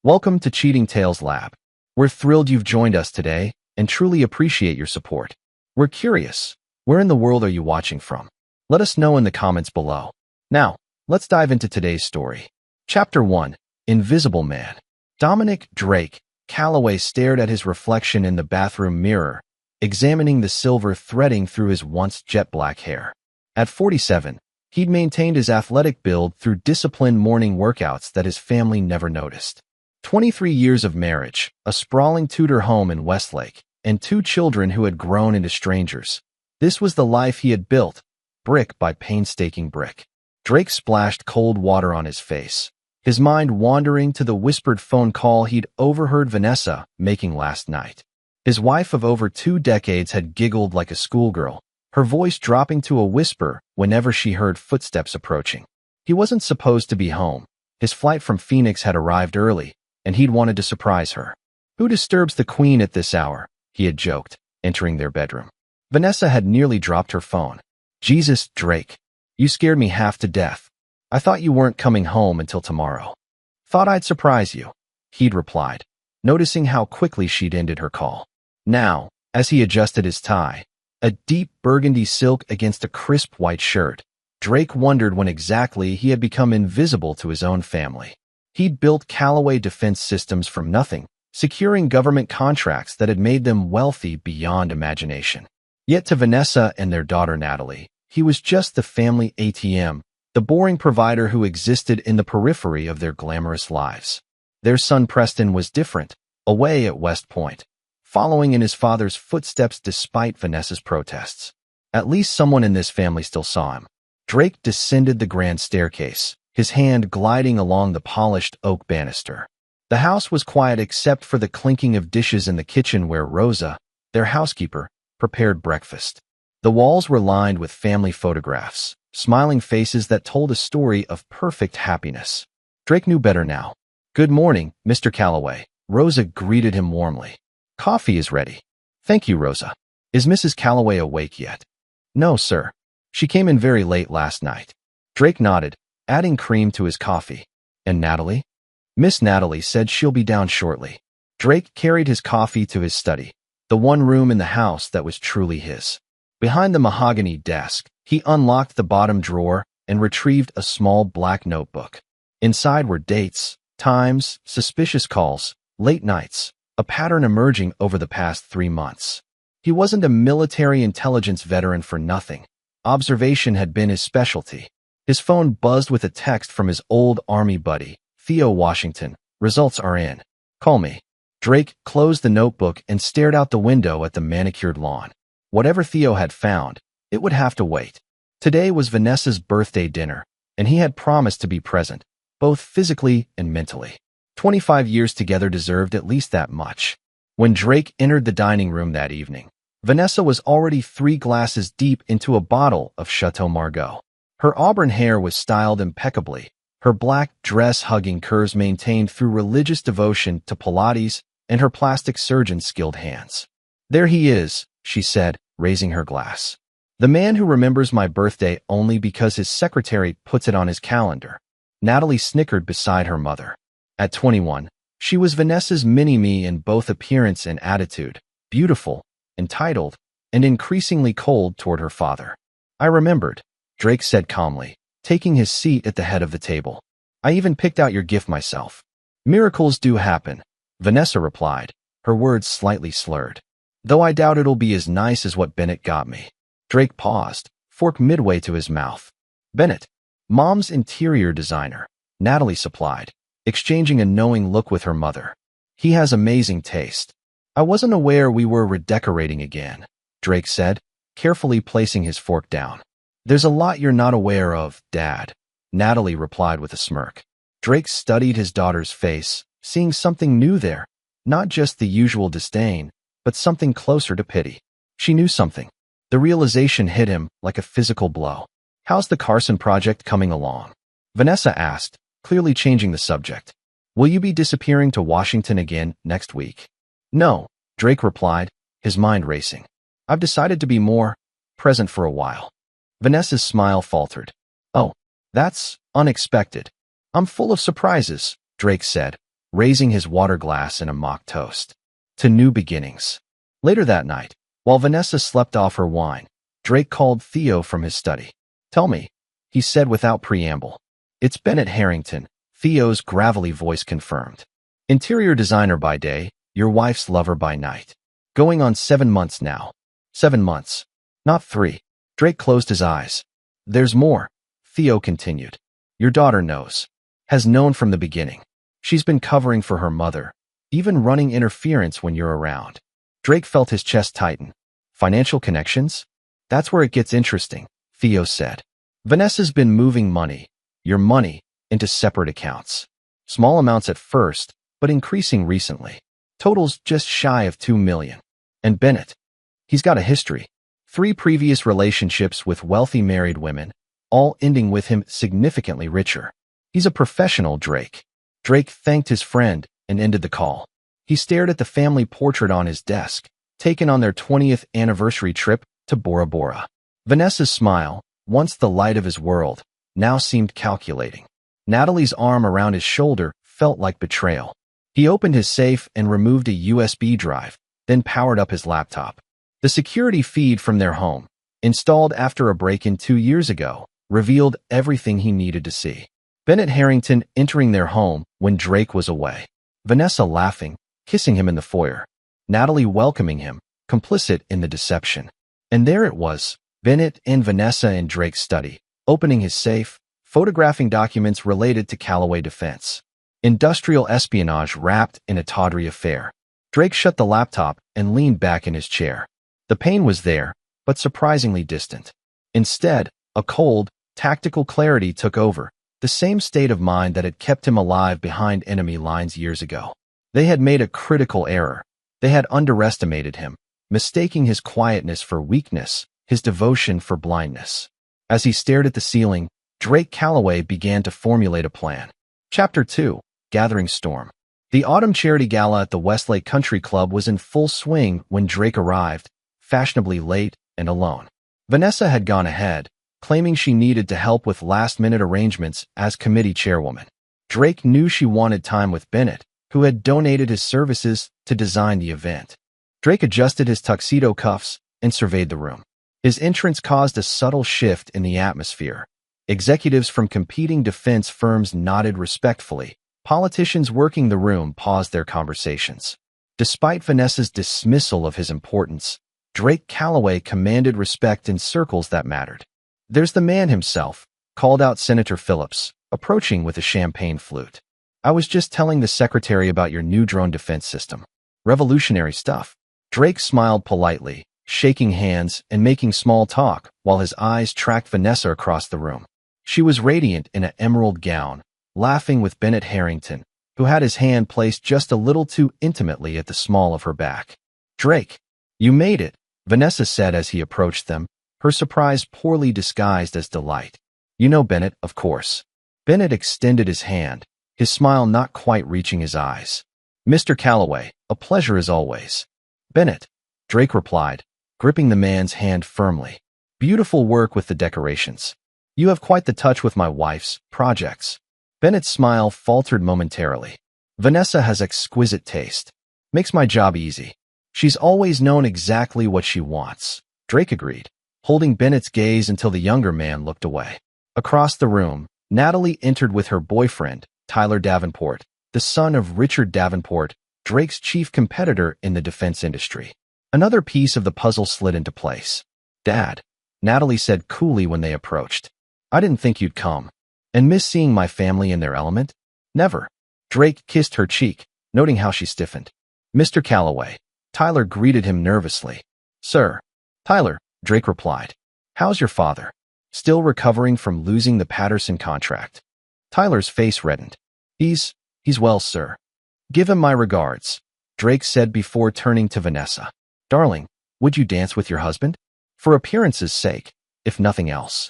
Welcome to Cheating Tales Lab. We're thrilled you've joined us today and truly appreciate your support. We're curious, where in the world are you watching from? Let us know in the comments below. Now, let's dive into today's story. Chapter 1. Invisible Man. Dominic Drake Calloway stared at his reflection in the bathroom mirror, examining the silver threading through his once jet-black hair. At 47, he'd maintained his athletic build through disciplined morning workouts that his family never noticed. 23 years of marriage, a sprawling Tudor home in Westlake, and 2 children who had grown into strangers. This was the life he had built, brick by painstaking brick. Drake splashed cold water on his face, his mind wandering to the whispered phone call he'd overheard Vanessa making last night. His wife of over 2 decades had giggled like a schoolgirl, her voice dropping to a whisper whenever she heard footsteps approaching. He wasn't supposed to be home. His flight from Phoenix had arrived early, and he'd wanted to surprise her. "Who disturbs the queen at this hour?" he had joked, entering their bedroom. Vanessa had nearly dropped her phone. "Jesus, Drake. You scared me half to death. I thought you weren't coming home until tomorrow." "Thought I'd surprise you," he'd replied, noticing how quickly she'd ended her call. Now, as he adjusted his tie, a deep burgundy silk against a crisp white shirt, Drake wondered when exactly he had become invisible to his own family. He'd built Callaway Defense Systems from nothing, securing government contracts that had made them wealthy beyond imagination. Yet to Vanessa and their daughter Natalie, he was just the family ATM, the boring provider who existed in the periphery of their glamorous lives. Their son Preston was different, away at West Point, following in his father's footsteps despite Vanessa's protests. At least someone in this family still saw him. Drake descended the grand staircase, his hand gliding along the polished oak banister. The house was quiet except for the clinking of dishes in the kitchen where Rosa, their housekeeper, prepared breakfast. The walls were lined with family photographs, smiling faces that told a story of perfect happiness. Drake knew better now. "Good morning, Mr. Calloway." Rosa greeted him warmly. "Coffee is ready." "Thank you, Rosa. Is Mrs. Calloway awake yet?" "No, sir. She came in very late last night." Drake nodded, adding cream to his coffee. "And Natalie?" "Miss Natalie said she'll be down shortly." Drake carried his coffee to his study, the one room in the house that was truly his. Behind the mahogany desk, he unlocked the bottom drawer and retrieved a small black notebook. Inside were dates, times, suspicious calls, late nights, a pattern emerging over the past 3 months. He wasn't a military intelligence veteran for nothing. Observation had been his specialty. His phone buzzed with a text from his old army buddy, Theo Washington. "Results are in. Call me." Drake closed the notebook and stared out the window at the manicured lawn. Whatever Theo had found, it would have to wait. Today was Vanessa's birthday dinner, and he had promised to be present, both physically and mentally. 25 years together deserved at least that much. When Drake entered the dining room that evening, Vanessa was already 3 glasses deep into a bottle of Chateau Margaux. Her auburn hair was styled impeccably, her black dress hugging curves maintained through religious devotion to Pilates and her plastic surgeon's skilled hands. "There he is," she said, raising her glass. "The man who remembers my birthday only because his secretary puts it on his calendar." Natalie snickered beside her mother. At 21, she was Vanessa's mini-me in both appearance and attitude, beautiful, entitled, and increasingly cold toward her father. "I remembered," Drake said calmly, taking his seat at the head of the table. "I even picked out your gift myself." "Miracles do happen," Vanessa replied, her words slightly slurred. "Though I doubt it'll be as nice as what Bennett got me." Drake paused, fork midway to his mouth. "Bennett, Mom's interior designer," Natalie supplied, exchanging a knowing look with her mother. "He has amazing taste." "I wasn't aware we were redecorating again," Drake said, carefully placing his fork down. "There's a lot you're not aware of, Dad," Natalie replied with a smirk. Drake studied his daughter's face, seeing something new there, not just the usual disdain, but something closer to pity. She knew something. The realization hit him like a physical blow. "How's the Carson project coming along?" Vanessa asked, clearly changing the subject. "Will you be disappearing to Washington again next week?" "No," Drake replied, his mind racing. "I've decided to be more present for a while." Vanessa's smile faltered. "Oh, that's unexpected." "I'm full of surprises," Drake said, raising his water glass in a mock toast. To new beginnings. Later that night, while Vanessa slept off her wine, Drake called Theo from his study. "Tell me," he said without preamble. "It's Bennett Harrington," Theo's gravelly voice confirmed. "Interior designer by day, your wife's lover by night. Going on 7 months now." 7 months. Not 3. Drake closed his eyes. "There's more," Theo continued. "Your daughter knows. Has known from the beginning. She's been covering for her mother, even running interference when you're around." Drake felt his chest tighten. "Financial connections? That's where it gets interesting," Theo said. "Vanessa's been moving money, your money, into separate accounts. Small amounts at first, but increasing recently. Totals just shy of 2 million. And Bennett, he's got a history. 3 previous relationships with wealthy married women, all ending with him significantly richer. He's a professional, Drake." Drake thanked his friend and ended the call. He stared at the family portrait on his desk, taken on their 20th anniversary trip to Bora Bora. Vanessa's smile, once the light of his world, now seemed calculating. Natalie's arm around his shoulder felt like betrayal. He opened his safe and removed a USB drive, then powered up his laptop. The security feed from their home, installed after a break-in 2 years ago, revealed everything he needed to see. Bennett Harrington entering their home when Drake was away. Vanessa laughing, kissing him in the foyer. Natalie welcoming him, complicit in the deception. And there it was, Bennett and Vanessa in Drake's study, opening his safe, photographing documents related to Callaway Defense. Industrial espionage wrapped in a tawdry affair. Drake shut the laptop and leaned back in his chair. The pain was there, but surprisingly distant. Instead, a cold, tactical clarity took over, the same state of mind that had kept him alive behind enemy lines years ago. They had made a critical error. They had underestimated him, mistaking his quietness for weakness, his devotion for blindness. As he stared at the ceiling, Drake Callaway began to formulate a plan. Chapter 2, Gathering Storm. The autumn charity gala at the Westlake Country Club was in full swing when Drake arrived, fashionably late and alone. Vanessa had gone ahead, claiming she needed to help with last-minute arrangements as committee chairwoman. Drake knew she wanted time with Bennett, who had donated his services to design the event. Drake adjusted his tuxedo cuffs and surveyed the room. His entrance caused a subtle shift in the atmosphere. Executives from competing defense firms nodded respectfully. Politicians working the room paused their conversations. Despite Vanessa's dismissal of his importance, Drake Callaway commanded respect in circles that mattered. "There's the man himself," called out Senator Phillips, approaching with a champagne flute. "I was just telling the secretary about your new drone defense system. Revolutionary stuff." Drake smiled politely, shaking hands and making small talk while his eyes tracked Vanessa across the room. She was radiant in an emerald gown, laughing with Bennett Harrington, who had his hand placed just a little too intimately at the small of her back. "Drake, you made it," Vanessa said as he approached them, her surprise poorly disguised as delight. "You know Bennett, of course." Bennett extended his hand, his smile not quite reaching his eyes. "Mr. Callaway, a pleasure as always." "Bennett," Drake replied, gripping the man's hand firmly. "Beautiful work with the decorations. You have quite the touch with my wife's projects." Bennett's smile faltered momentarily. "Vanessa has exquisite taste. Makes my job easy. She's always known exactly what she wants," Drake agreed, holding Bennett's gaze until the younger man looked away. Across the room, Natalie entered with her boyfriend, Tyler Davenport, the son of Richard Davenport, Drake's chief competitor in the defense industry. Another piece of the puzzle slid into place. "Dad," Natalie said coolly when they approached. "I didn't think you'd come. And miss seeing my family in their element?" "Never." Drake kissed her cheek, noting how she stiffened. "Mr. Callaway." Tyler greeted him nervously. "Sir." "Tyler," Drake replied. "How's your father?" "Still recovering from losing the Patterson contract." Tyler's face reddened. He's well, sir." "Give him my regards," Drake said before turning to Vanessa. "Darling, would you dance with your husband? For appearance's sake, if nothing else."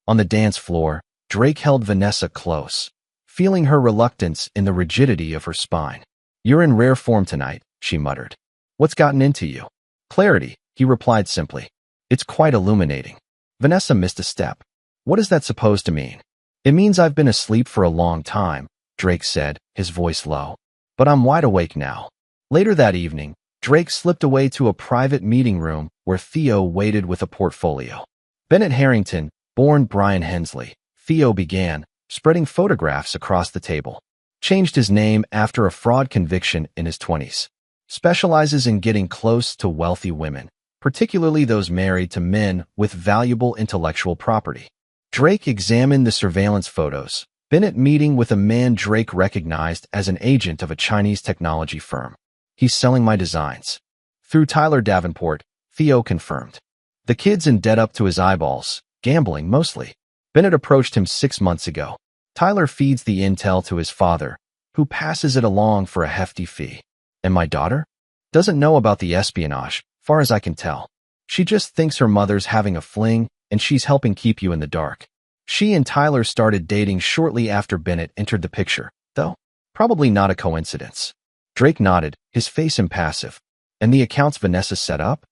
On the dance floor, Drake held Vanessa close, feeling her reluctance in the rigidity of her spine. "You're in rare form tonight," she muttered. "What's gotten into you?" "Clarity," he replied simply. "It's quite illuminating." Vanessa missed a step. "What is that supposed to mean?" "It means I've been asleep for a long time," Drake said, his voice low. but I'm wide awake now. Later that evening, Drake slipped away to a private meeting room where Theo waited with a portfolio. Bennett Harrington, born Brian Hensley, Theo began, spreading photographs across the table. Changed his name after a fraud conviction in his 20s. Specializes in getting close to wealthy women, particularly those married to men with valuable intellectual property. Drake examined the surveillance photos. Bennett meeting with a man Drake recognized as an agent of a Chinese technology firm. He's selling my designs. Through Tyler Davenport, Theo confirmed. The kid's in debt up to his eyeballs, gambling mostly. Bennett approached him 6 months ago. Tyler feeds the intel to his father, who passes it along for a hefty fee. And my daughter? Doesn't know about the espionage, far as I can tell. She just thinks her mother's having a fling, and she's helping keep you in the dark. She and Tyler started dating shortly after Bennett entered the picture, though. Probably not a coincidence. Drake nodded, his face impassive. And the accounts Vanessa set up?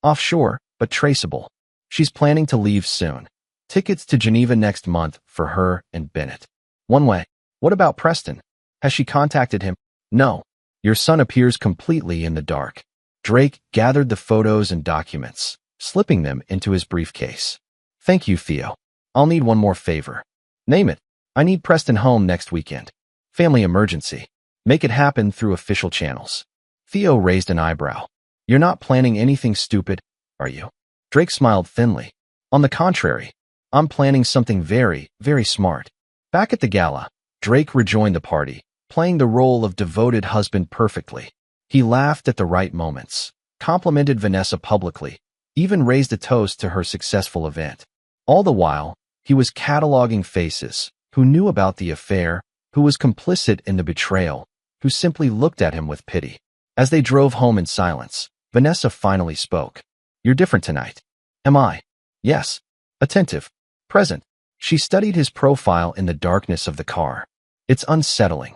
Offshore, but traceable. She's planning to leave soon. Tickets to Geneva next month for her and Bennett. One way. What about Preston? Has she contacted him? No. Your son appears completely in the dark. Drake gathered the photos and documents, slipping them into his briefcase. Thank you, Theo. I'll need one more favor. Name it. I need Preston home next weekend. Family emergency. Make it happen through official channels. Theo raised an eyebrow. You're not planning anything stupid, are you? Drake smiled thinly. On the contrary, I'm planning something very, very smart. Back at the gala, Drake rejoined the party, playing the role of devoted husband perfectly. He laughed at the right moments, complimented Vanessa publicly, even raised a toast to her successful event. All the while, he was cataloging faces, who knew about the affair, who was complicit in the betrayal, who simply looked at him with pity. As they drove home in silence, Vanessa finally spoke. You're different tonight. Am I? Yes. Attentive. Present. She studied his profile in the darkness of the car. It's unsettling.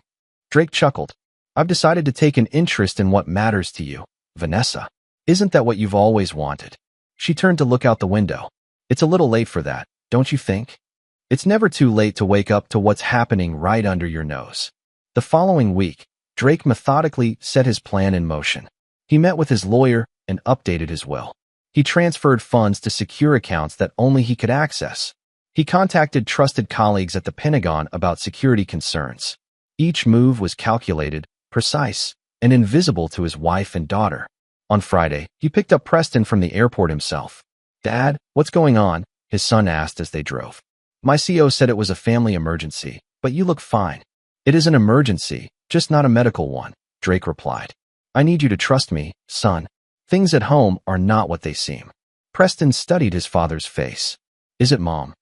Drake chuckled. I've decided to take an interest in what matters to you, Vanessa. Isn't that what you've always wanted? She turned to look out the window. It's a little late for that, don't you think? It's never too late to wake up to what's happening right under your nose. The following week, Drake methodically set his plan in motion. He met with his lawyer and updated his will. He transferred funds to secure accounts that only he could access. He contacted trusted colleagues at the Pentagon about security concerns. Each move was calculated, precise, and invisible to his wife and daughter. On Friday, he picked up Preston from the airport himself. Dad, what's going on? His son asked as they drove. My CO said it was a family emergency, but you look fine. It is an emergency, just not a medical one, Drake replied. I need you to trust me, son. Things at home are not what they seem. Preston studied his father's face. Is it Mom?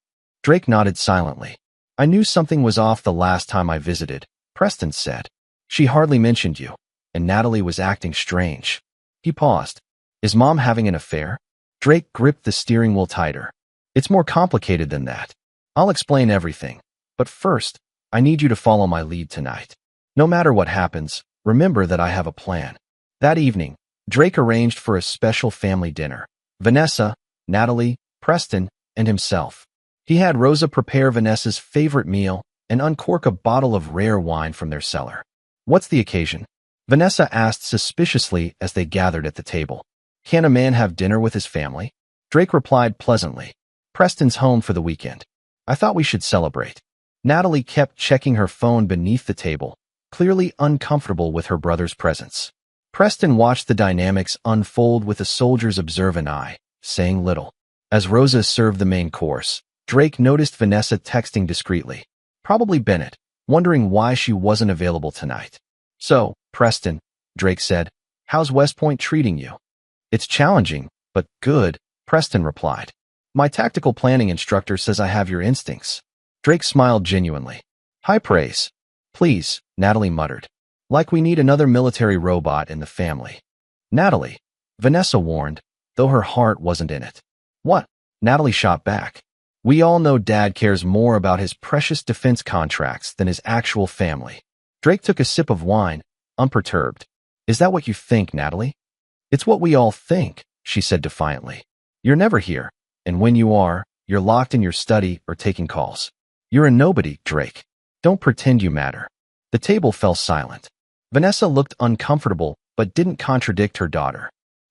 Drake nodded silently. I knew something was off the last time I visited, Preston said. She hardly mentioned you, and Natalie was acting strange. He paused. Is Mom having an affair? Drake gripped the steering wheel tighter. It's more complicated than that. I'll explain everything. But first, I need you to follow my lead tonight. No matter what happens, remember that I have a plan. That evening, Drake arranged for a special family dinner. Vanessa, Natalie, Preston, and himself. He had Rosa prepare Vanessa's favorite meal and uncork a bottle of rare wine from their cellar. What's the occasion? Vanessa asked suspiciously as they gathered at the table. Can a man have dinner with his family? Drake replied pleasantly. Preston's home for the weekend. I thought we should celebrate. Natalie kept checking her phone beneath the table, clearly uncomfortable with her brother's presence. Preston watched the dynamics unfold with a soldier's observant eye, saying little. As Rosa served the main course, Drake noticed Vanessa texting discreetly. Probably Bennett, wondering why she wasn't available tonight. So, Preston, Drake said, how's West Point treating you? It's challenging, but good, Preston replied. My tactical planning instructor says I have your instincts. Drake smiled genuinely. High praise. Please, Natalie muttered. Like we need another military robot in the family. Natalie, Vanessa warned, though her heart wasn't in it. What? Natalie shot back. We all know Dad cares more about his precious defense contracts than his actual family. Drake took a sip of wine, unperturbed. Is that what you think, Natalie? It's what we all think, she said defiantly. You're never here, and when you are, you're locked in your study or taking calls. You're a nobody, Drake. Don't pretend you matter. The table fell silent. Vanessa looked uncomfortable but didn't contradict her daughter.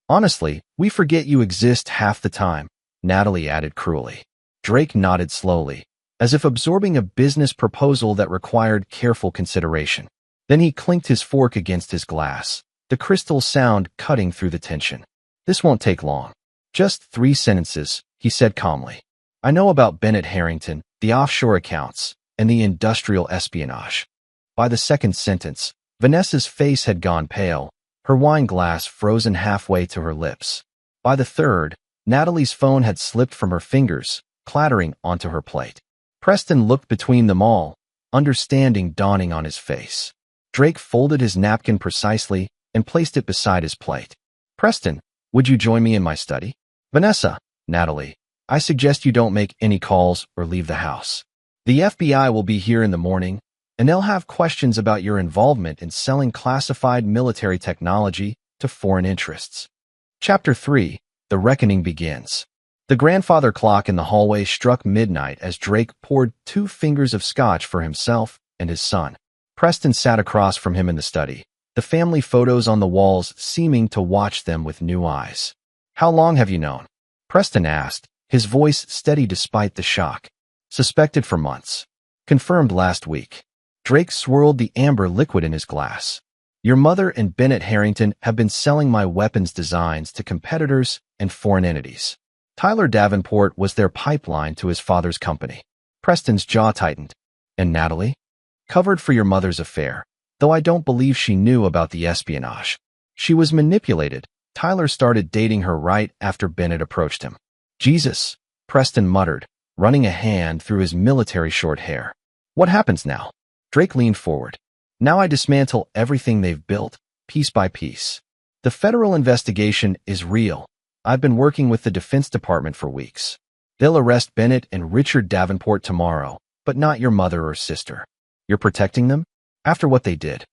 Honestly, we forget you exist half the time, Natalie added cruelly. Drake nodded slowly, as if absorbing a business proposal that required careful consideration. Then he clinked his fork against his glass, the crystal sound cutting through the tension. This won't take long. Just 3 sentences, he said calmly. I know about Bennett Harrington, the offshore accounts, and the industrial espionage. By the second sentence, Vanessa's face had gone pale, her wine glass frozen halfway to her lips. By the third, Natalie's phone had slipped from her fingers, clattering onto her plate. Preston looked between them all, understanding dawning on his face. Drake folded his napkin precisely and placed it beside his plate. Preston, would you join me in my study? Vanessa, Natalie, I suggest you don't make any calls or leave the house. The FBI will be here in the morning, and they'll have questions about your involvement in selling classified military technology to foreign interests. Chapter 3. The Reckoning Begins. The grandfather clock in the hallway struck midnight as Drake poured 2 fingers of scotch for himself and his son. Preston sat across from him in the study, the family photos on the walls seeming to watch them with new eyes. How long have you known? Preston asked, his voice steady despite the shock. Suspected for months. Confirmed last week. Drake swirled the amber liquid in his glass. Your mother and Bennett Harrington have been selling my weapons designs to competitors and foreign entities. Tyler Davenport was their pipeline to his father's company. Preston's jaw tightened. And Natalie? Covered for your mother's affair, though I don't believe she knew about the espionage. She was manipulated. Tyler started dating her right after Bennett approached him. Jesus, Preston muttered, running a hand through his military short hair. What happens now? Drake leaned forward. Now I dismantle everything they've built, piece by piece. The federal investigation is real. I've been working with the Defense Department for weeks. They'll arrest Bennett and Richard Davenport tomorrow, but not your mother or sister. You're protecting them? After what they did?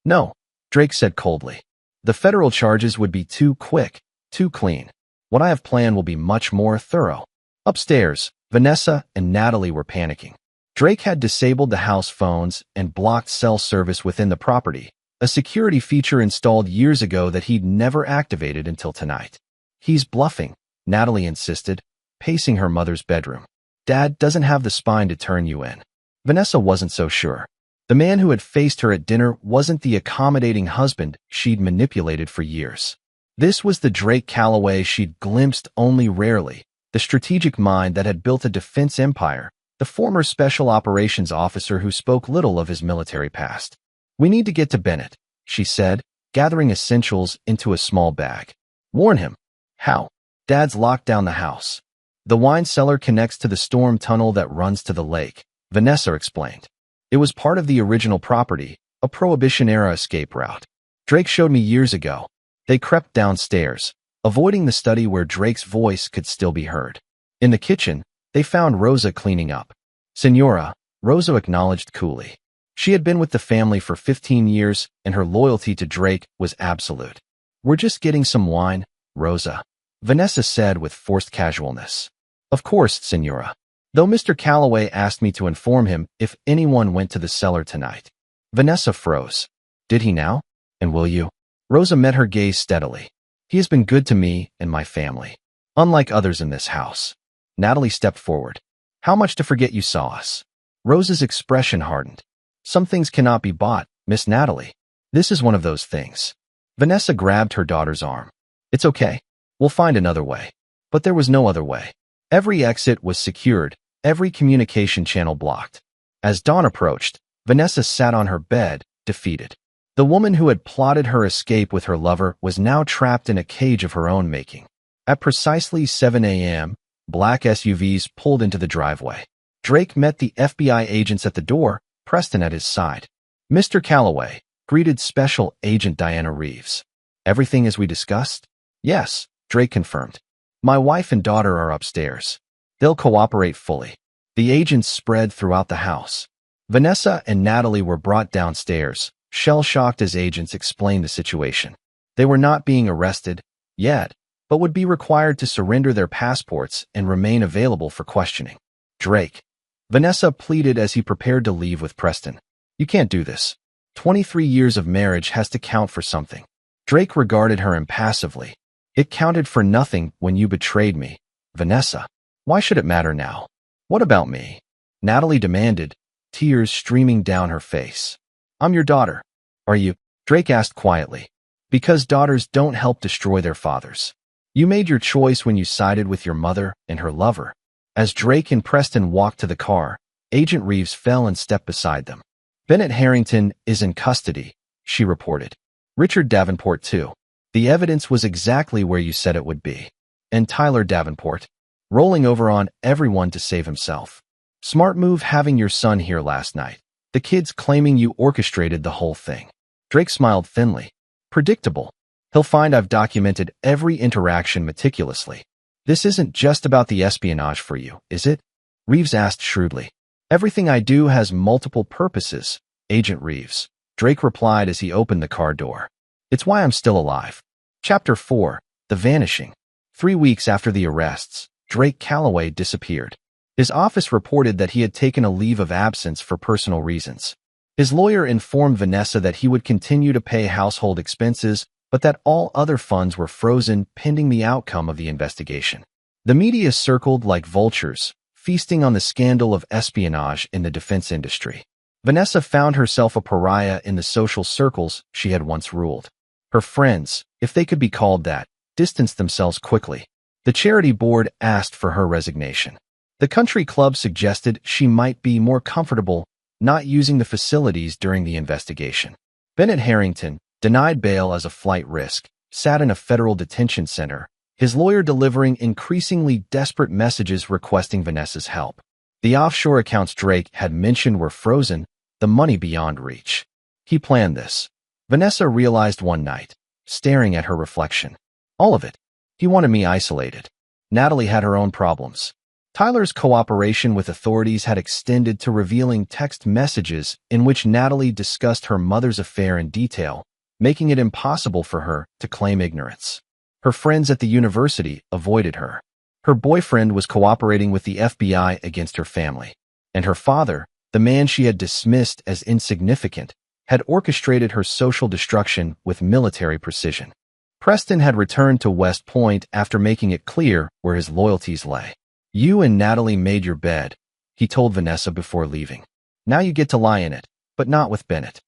No, Drake said coldly. The federal charges would be too quick, too clean. What I have planned will be much more thorough. Upstairs, Vanessa and Natalie were panicking. Drake had disabled the house phones and blocked cell service within the property, a security feature installed years ago that he'd never activated until tonight. He's bluffing, Natalie insisted, pacing her mother's bedroom. Dad doesn't have the spine to turn you in. Vanessa wasn't so sure. The man who had faced her at dinner wasn't the accommodating husband she'd manipulated for years. This was the Drake Calloway she'd glimpsed only rarely, the strategic mind that had built a defense empire, the former special operations officer who spoke little of his military past. We need to get to Bennett, she said, gathering essentials into a small bag. Warn him. How? Dad's locked down the house. The wine cellar connects to the storm tunnel that runs to the lake, Vanessa explained. It was part of the original property, a Prohibition-era escape route. Drake showed me years ago. They crept downstairs, avoiding the study where Drake's voice could still be heard. In the kitchen, they found Rosa cleaning up. Senora, Rosa acknowledged coolly. She had been with the family for 15 years, and her loyalty to Drake was absolute. We're just getting some wine, Rosa, Vanessa said with forced casualness. Of course, Senora. Though Mr. Calloway asked me to inform him if anyone went to the cellar tonight. Vanessa froze. Did he now? And will you? Rosa met her gaze steadily. He has been good to me and my family. Unlike others in this house. Natalie stepped forward. How much to forget you saw us? Rosa's expression hardened. Some things cannot be bought, Miss Natalie. This is one of those things. Vanessa grabbed her daughter's arm. It's okay. We'll find another way. But there was no other way. Every exit was secured, every communication channel blocked. As dawn approached, Vanessa sat on her bed, defeated. The woman who had plotted her escape with her lover was now trapped in a cage of her own making. At precisely 7 a.m., black SUVs pulled into the driveway. Drake met the FBI agents at the door, Preston at his side. Mr. Calloway, greeted Special Agent Diana Reeves. Everything as we discussed? Yes, Drake confirmed. My wife and daughter are upstairs. They'll cooperate fully. The agents spread throughout the house. Vanessa and Natalie were brought downstairs, shell-shocked as agents explained the situation. They were not being arrested, yet, but would be required to surrender their passports and remain available for questioning. Drake. Vanessa pleaded as he prepared to leave with Preston. You can't do this. 23 years of marriage has to count for something. Drake regarded her impassively. It counted for nothing when you betrayed me, Vanessa. Why should it matter now? What about me? Natalie demanded, tears streaming down her face. I'm your daughter. Are you? Drake asked quietly. Because daughters don't help destroy their fathers. You made your choice when you sided with your mother and her lover. As Drake and Preston walked to the car, Agent Reeves fell and stepped beside them. Bennett Harrington is in custody, she reported. Richard Davenport too. The evidence was exactly where you said it would be. And Tyler Davenport, rolling over on everyone to save himself. Smart move having your son here last night. The kid's claiming you orchestrated the whole thing. Drake smiled thinly. Predictable. He'll find I've documented every interaction meticulously. This isn't just about the espionage for you, is it? Reeves asked shrewdly. Everything I do has multiple purposes, Agent Reeves. Drake replied as he opened the car door. It's why I'm still alive. Chapter 4. The Vanishing. 3 weeks after the arrests, Drake Calloway disappeared. His office reported that he had taken a leave of absence for personal reasons. His lawyer informed Vanessa that he would continue to pay household expenses, but that all other funds were frozen pending the outcome of the investigation. The media circled like vultures, feasting on the scandal of espionage in the defense industry. Vanessa found herself a pariah in the social circles she had once ruled. Her friends, if they could be called that, distanced themselves quickly. The charity board asked for her resignation. The country club suggested she might be more comfortable not using the facilities during the investigation. Bennett Harrington, denied bail as a flight risk, sat in a federal detention center, his lawyer delivering increasingly desperate messages requesting Vanessa's help. The offshore accounts Drake had mentioned were frozen, the money beyond reach. He planned this. Vanessa realized one night, staring at her reflection. All of it. He wanted me isolated. Natalie had her own problems. Tyler's cooperation with authorities had extended to revealing text messages in which Natalie discussed her mother's affair in detail, making it impossible for her to claim ignorance. Her friends at the university avoided her. Her boyfriend was cooperating with the FBI against her family. And her father, the man she had dismissed as insignificant, had orchestrated her social destruction with military precision. Preston had returned to West Point after making it clear where his loyalties lay. You and Natalie made your bed, he told Vanessa before leaving. Now you get to lie in it, but not with Bennett.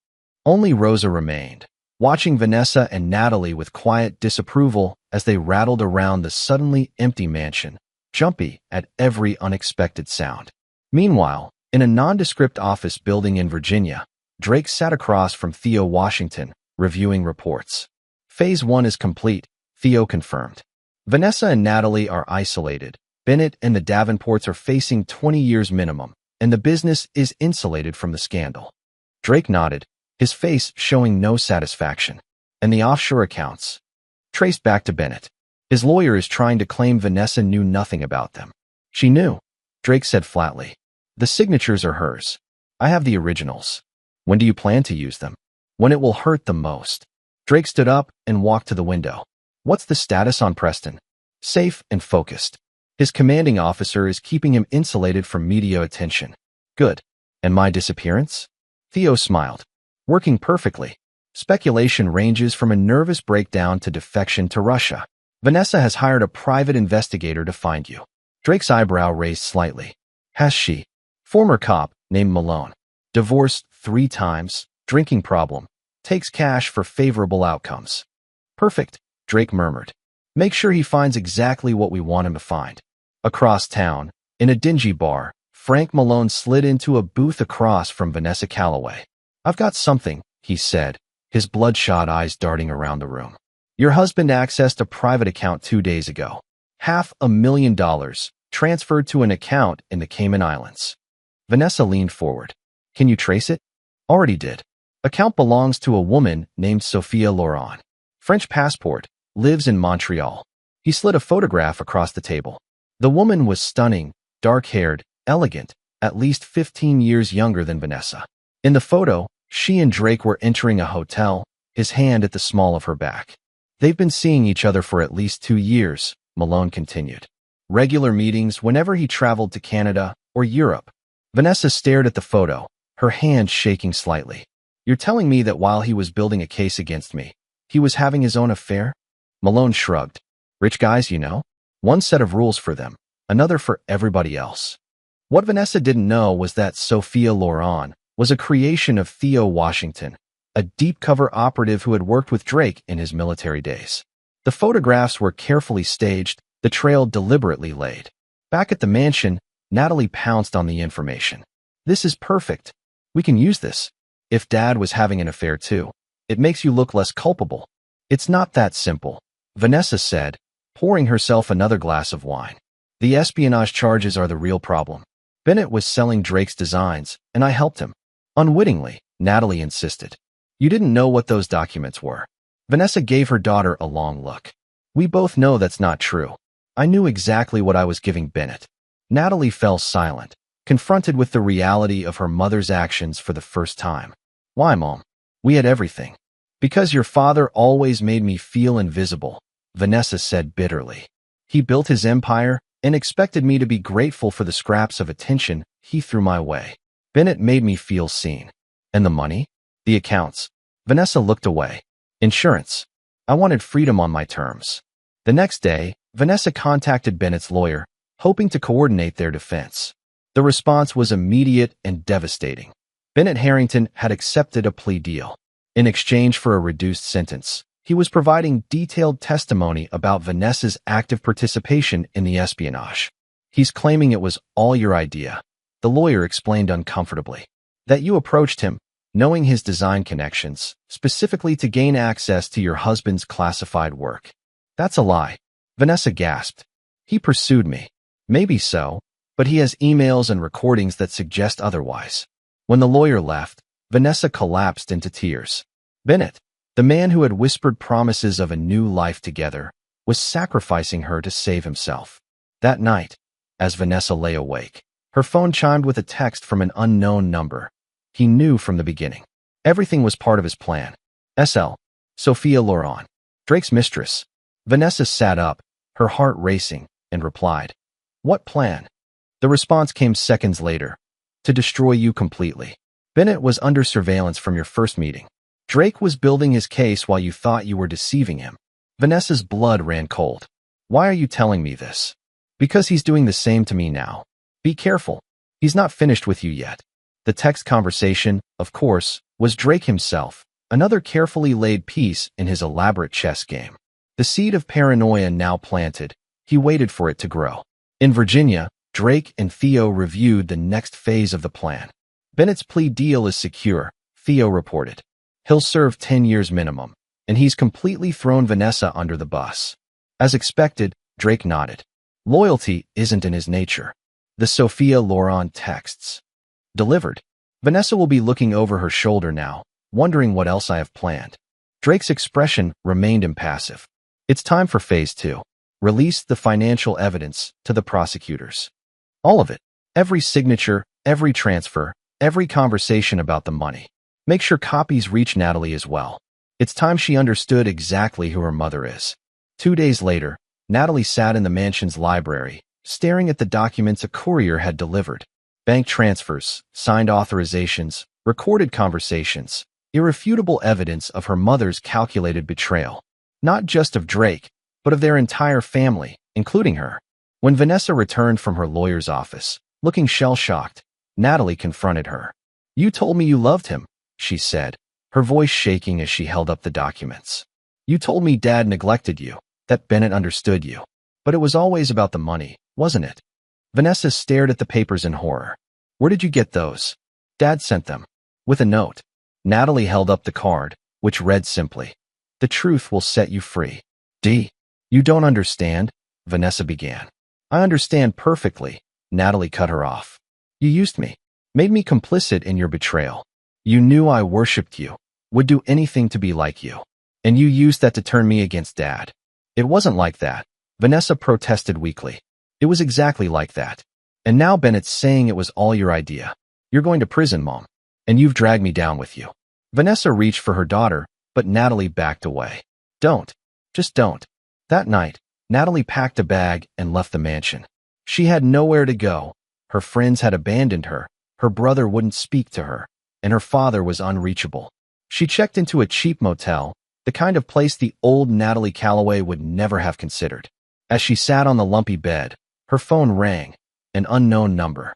Only Rosa remained, watching Vanessa and Natalie with quiet disapproval as they rattled around the suddenly empty mansion, jumpy at every unexpected sound. Meanwhile, in a nondescript office building in Virginia, Drake sat across from Theo Washington, reviewing reports. Phase 1 is complete, Theo confirmed. Vanessa and Natalie are isolated. Bennett and the Davenports are facing 20 years minimum, and the business is insulated from the scandal. Drake nodded, his face showing no satisfaction. And the offshore accounts? Traced back to Bennett. His lawyer is trying to claim Vanessa knew nothing about them. She knew, Drake said flatly. The signatures are hers. I have the originals. When do you plan to use them? When it will hurt the most. Drake stood up and walked to the window. What's the status on Preston? Safe and focused. His commanding officer is keeping him insulated from media attention. Good. And my disappearance? Theo smiled. Working perfectly. Speculation ranges from a nervous breakdown to defection to Russia. Vanessa has hired a private investigator to find you. Drake's eyebrow raised slightly. Has she? Former cop, named Malone. Divorced 3 times, drinking problem. Takes cash for favorable outcomes. Perfect, Drake murmured. Make sure he finds exactly what we want him to find. Across town, in a dingy bar, Frank Malone slid into a booth across from Vanessa Calloway. I've got something, he said, his bloodshot eyes darting around the room. Your husband accessed a private account 2 days ago. $500,000, transferred to an account in the Cayman Islands. Vanessa leaned forward. Can you trace it? Already did. Account belongs to a woman named Sophia Laurent. French passport, lives in Montreal. He slid a photograph across the table. The woman was stunning, dark-haired, elegant, at least 15 years younger than Vanessa. In the photo, she and Drake were entering a hotel, his hand at the small of her back. They've been seeing each other for at least 2 years, Malone continued. Regular meetings whenever he traveled to Canada or Europe. Vanessa stared at the photo, her hand shaking slightly. You're telling me that while he was building a case against me, he was having his own affair? Malone shrugged. Rich guys, you know? One set of rules for them, another for everybody else. What Vanessa didn't know was that Sophia Loren was a creation of Theo Washington, a deep-cover operative who had worked with Drake in his military days. The photographs were carefully staged, the trail deliberately laid. Back at the mansion, Natalie pounced on the information. This is perfect. We can use this. If Dad was having an affair too, it makes you look less culpable. It's not that simple, Vanessa said, pouring herself another glass of wine. The espionage charges are the real problem. Bennett was selling Drake's designs, and I helped him. Unwittingly, Natalie insisted. You didn't know what those documents were. Vanessa gave her daughter a long look. We both know that's not true. I knew exactly what I was giving Bennett. Natalie fell silent, confronted with the reality of her mother's actions for the first time. Why, Mom? We had everything. Because your father always made me feel invisible, Vanessa said bitterly. He built his empire and expected me to be grateful for the scraps of attention he threw my way. Bennett made me feel seen. And the money? The accounts. Vanessa looked away. Insurance. I wanted freedom on my terms. The next day, Vanessa contacted Bennett's lawyer, hoping to coordinate their defense. The response was immediate and devastating. Bennett Harrington had accepted a plea deal. In exchange for a reduced sentence, he was providing detailed testimony about Vanessa's active participation in the espionage. He's claiming it was all your idea, the lawyer explained uncomfortably. That you approached him, knowing his design connections, specifically to gain access to your husband's classified work. That's a lie, Vanessa gasped. He pursued me. Maybe so, but he has emails and recordings that suggest otherwise. When the lawyer left, Vanessa collapsed into tears. Bennett, the man who had whispered promises of a new life together, was sacrificing her to save himself. That night, as Vanessa lay awake, her phone chimed with a text from an unknown number. He knew from the beginning. Everything was part of his plan. SL. Sophia Loren. Drake's mistress. Vanessa sat up, her heart racing, and replied, What plan? The response came seconds later. To destroy you completely. Bennett was under surveillance from your first meeting. Drake was building his case while you thought you were deceiving him. Vanessa's blood ran cold. Why are you telling me this? Because he's doing the same to me now. Be careful. He's not finished with you yet. The text conversation, of course, was Drake himself, another carefully laid piece in his elaborate chess game. The seed of paranoia now planted, he waited for it to grow. In Virginia, Drake and Theo reviewed the next phase of the plan. Bennett's plea deal is secure, Theo reported. He'll serve 10 years minimum, and he's completely thrown Vanessa under the bus. As expected, Drake nodded. Loyalty isn't in his nature. The Sophia Loren texts. Delivered. Vanessa will be looking over her shoulder now, wondering what else I have planned. Drake's expression remained impassive. It's time for phase 2. Release the financial evidence to the prosecutors. All of it. Every signature, every transfer, every conversation about the money. Make sure copies reach Natalie as well. It's time she understood exactly who her mother is. 2 days later, Natalie sat in the mansion's library, staring at the documents a courier had delivered. Bank transfers, signed authorizations, recorded conversations, irrefutable evidence of her mother's calculated betrayal. Not just of Drake, but of their entire family, including her. When Vanessa returned from her lawyer's office, looking shell-shocked, Natalie confronted her. You told me you loved him, she said, her voice shaking as she held up the documents. You told me Dad neglected you, that Bennett understood you. But it was always about the money, wasn't it? Vanessa stared at the papers in horror. Where did you get those? Dad sent them. With a note. Natalie held up the card, which read simply, The truth will set you free. D. You don't understand, Vanessa began. I understand perfectly, Natalie cut her off. You used me, made me complicit in your betrayal. You knew I worshipped you, would do anything to be like you. And you used that to turn me against Dad. It wasn't like that, Vanessa protested weakly. It was exactly like that. And now Bennett's saying it was all your idea. You're going to prison, Mom. And you've dragged me down with you. Vanessa reached for her daughter, but Natalie backed away. Don't. Just don't. That night, Natalie packed a bag and left the mansion. She had nowhere to go. Her friends had abandoned her. Her brother wouldn't speak to her. and her father was unreachable. She checked into a cheap motel, the kind of place the old Natalie Calloway would never have considered. As she sat on the lumpy bed, her phone rang, an unknown number.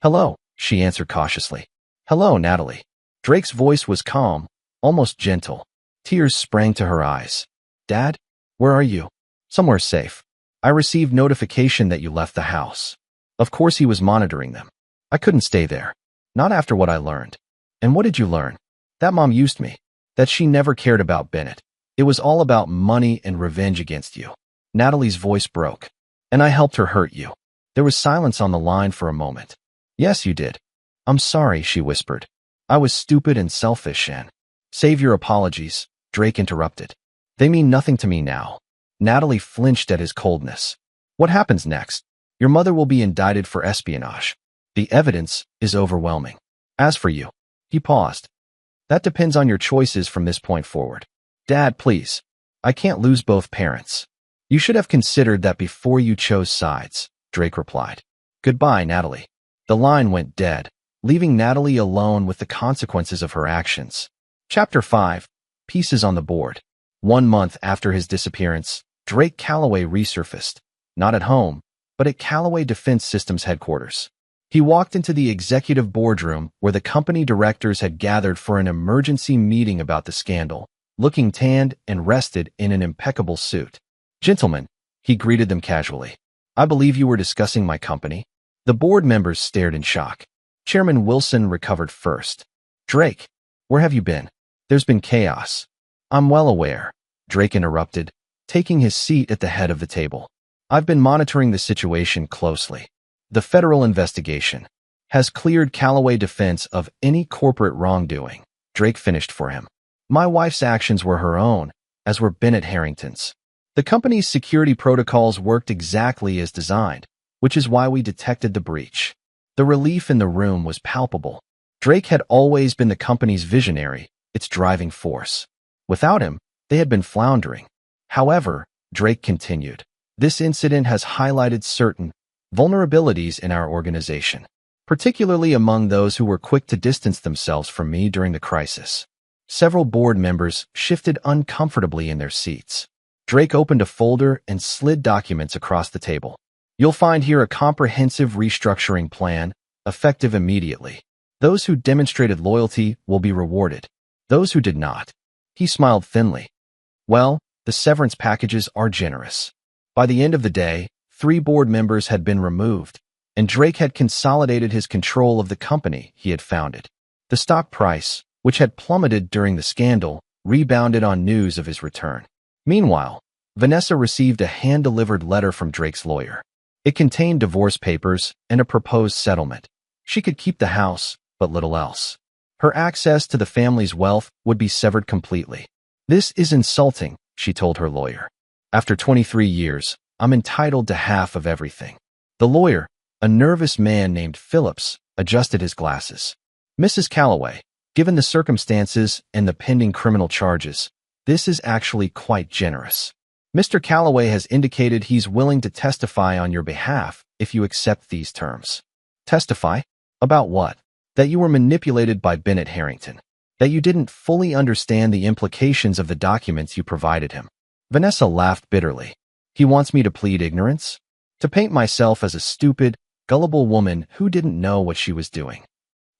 "Hello," she answered cautiously. "Hello, Natalie." Drake's voice was calm, almost gentle. Tears sprang to her eyes. "Dad, where are you?" "Somewhere safe. I received notification that you left the house." Of course he was monitoring them. "I couldn't stay there. Not after what I learned." "And what did you learn?" "That Mom used me. That she never cared about Bennett. It was all about money and revenge against you." Natalie's voice broke. "And I helped her hurt you." There was silence on the line for a moment. "Yes, you did." "I'm sorry," she whispered. "I was stupid and selfish and—" "Save your apologies," Drake interrupted. "They mean nothing to me now." Natalie flinched at his coldness. "What happens next?" "Your mother will be indicted for espionage. The evidence is overwhelming. As for you—" He paused. "That depends on your choices from this point forward." "Dad, please. I can't lose both parents." "You should have considered that before you chose sides," Drake replied. "Goodbye, Natalie." The line went dead, leaving Natalie alone with the consequences of her actions. Chapter 5. Pieces on the board. 1 month after his disappearance, Drake Calloway resurfaced, not at home, but at Calloway Defense Systems headquarters. He walked into the executive boardroom where the company directors had gathered for an emergency meeting about the scandal, looking tanned and rested in an impeccable suit. "Gentlemen," he greeted them casually, "I believe you were discussing my company." The board members stared in shock. Chairman Wilson recovered first. "Drake, where have you been?" "There's been chaos." "I'm well aware," Drake interrupted, taking his seat at the head of the table. "I've been monitoring the situation closely. The federal investigation has cleared Calloway Defense of any corporate wrongdoing." Drake finished for him. "My wife's actions were her own, as were Bennett Harrington's. The company's security protocols worked exactly as designed, which is why we detected the breach." The relief in the room was palpable. Drake had always been the company's visionary, its driving force. Without him, they had been floundering. However, Drake continued, "This incident has highlighted certain vulnerabilities in our organization, particularly among those who were quick to distance themselves from me during the crisis." Several board members shifted uncomfortably in their seats. Drake opened a folder and slid documents across the table. "You'll find here a comprehensive restructuring plan, effective immediately. Those who demonstrated loyalty will be rewarded. Those who did not—" He smiled thinly. "Well, the severance packages are generous." By the end of the day, 3 board members had been removed, and Drake had consolidated his control of the company he had founded. The stock price, which had plummeted during the scandal, rebounded on news of his return. Meanwhile, Vanessa received a hand-delivered letter from Drake's lawyer. It contained divorce papers and a proposed settlement. She could keep the house, but little else. Her access to the family's wealth would be severed completely. "This is insulting," she told her lawyer. "After 23 years, I'm entitled to half of everything." The lawyer, a nervous man named Phillips, adjusted his glasses. "Mrs. Calloway, given the circumstances and the pending criminal charges, this is actually quite generous. Mr. Calloway has indicated he's willing to testify on your behalf if you accept these terms." "Testify? About what?" "That you were manipulated by Bennett Harrington. That you didn't fully understand the implications of the documents you provided him." Vanessa laughed bitterly. "He wants me to plead ignorance? To paint myself as a stupid, gullible woman who didn't know what she was doing?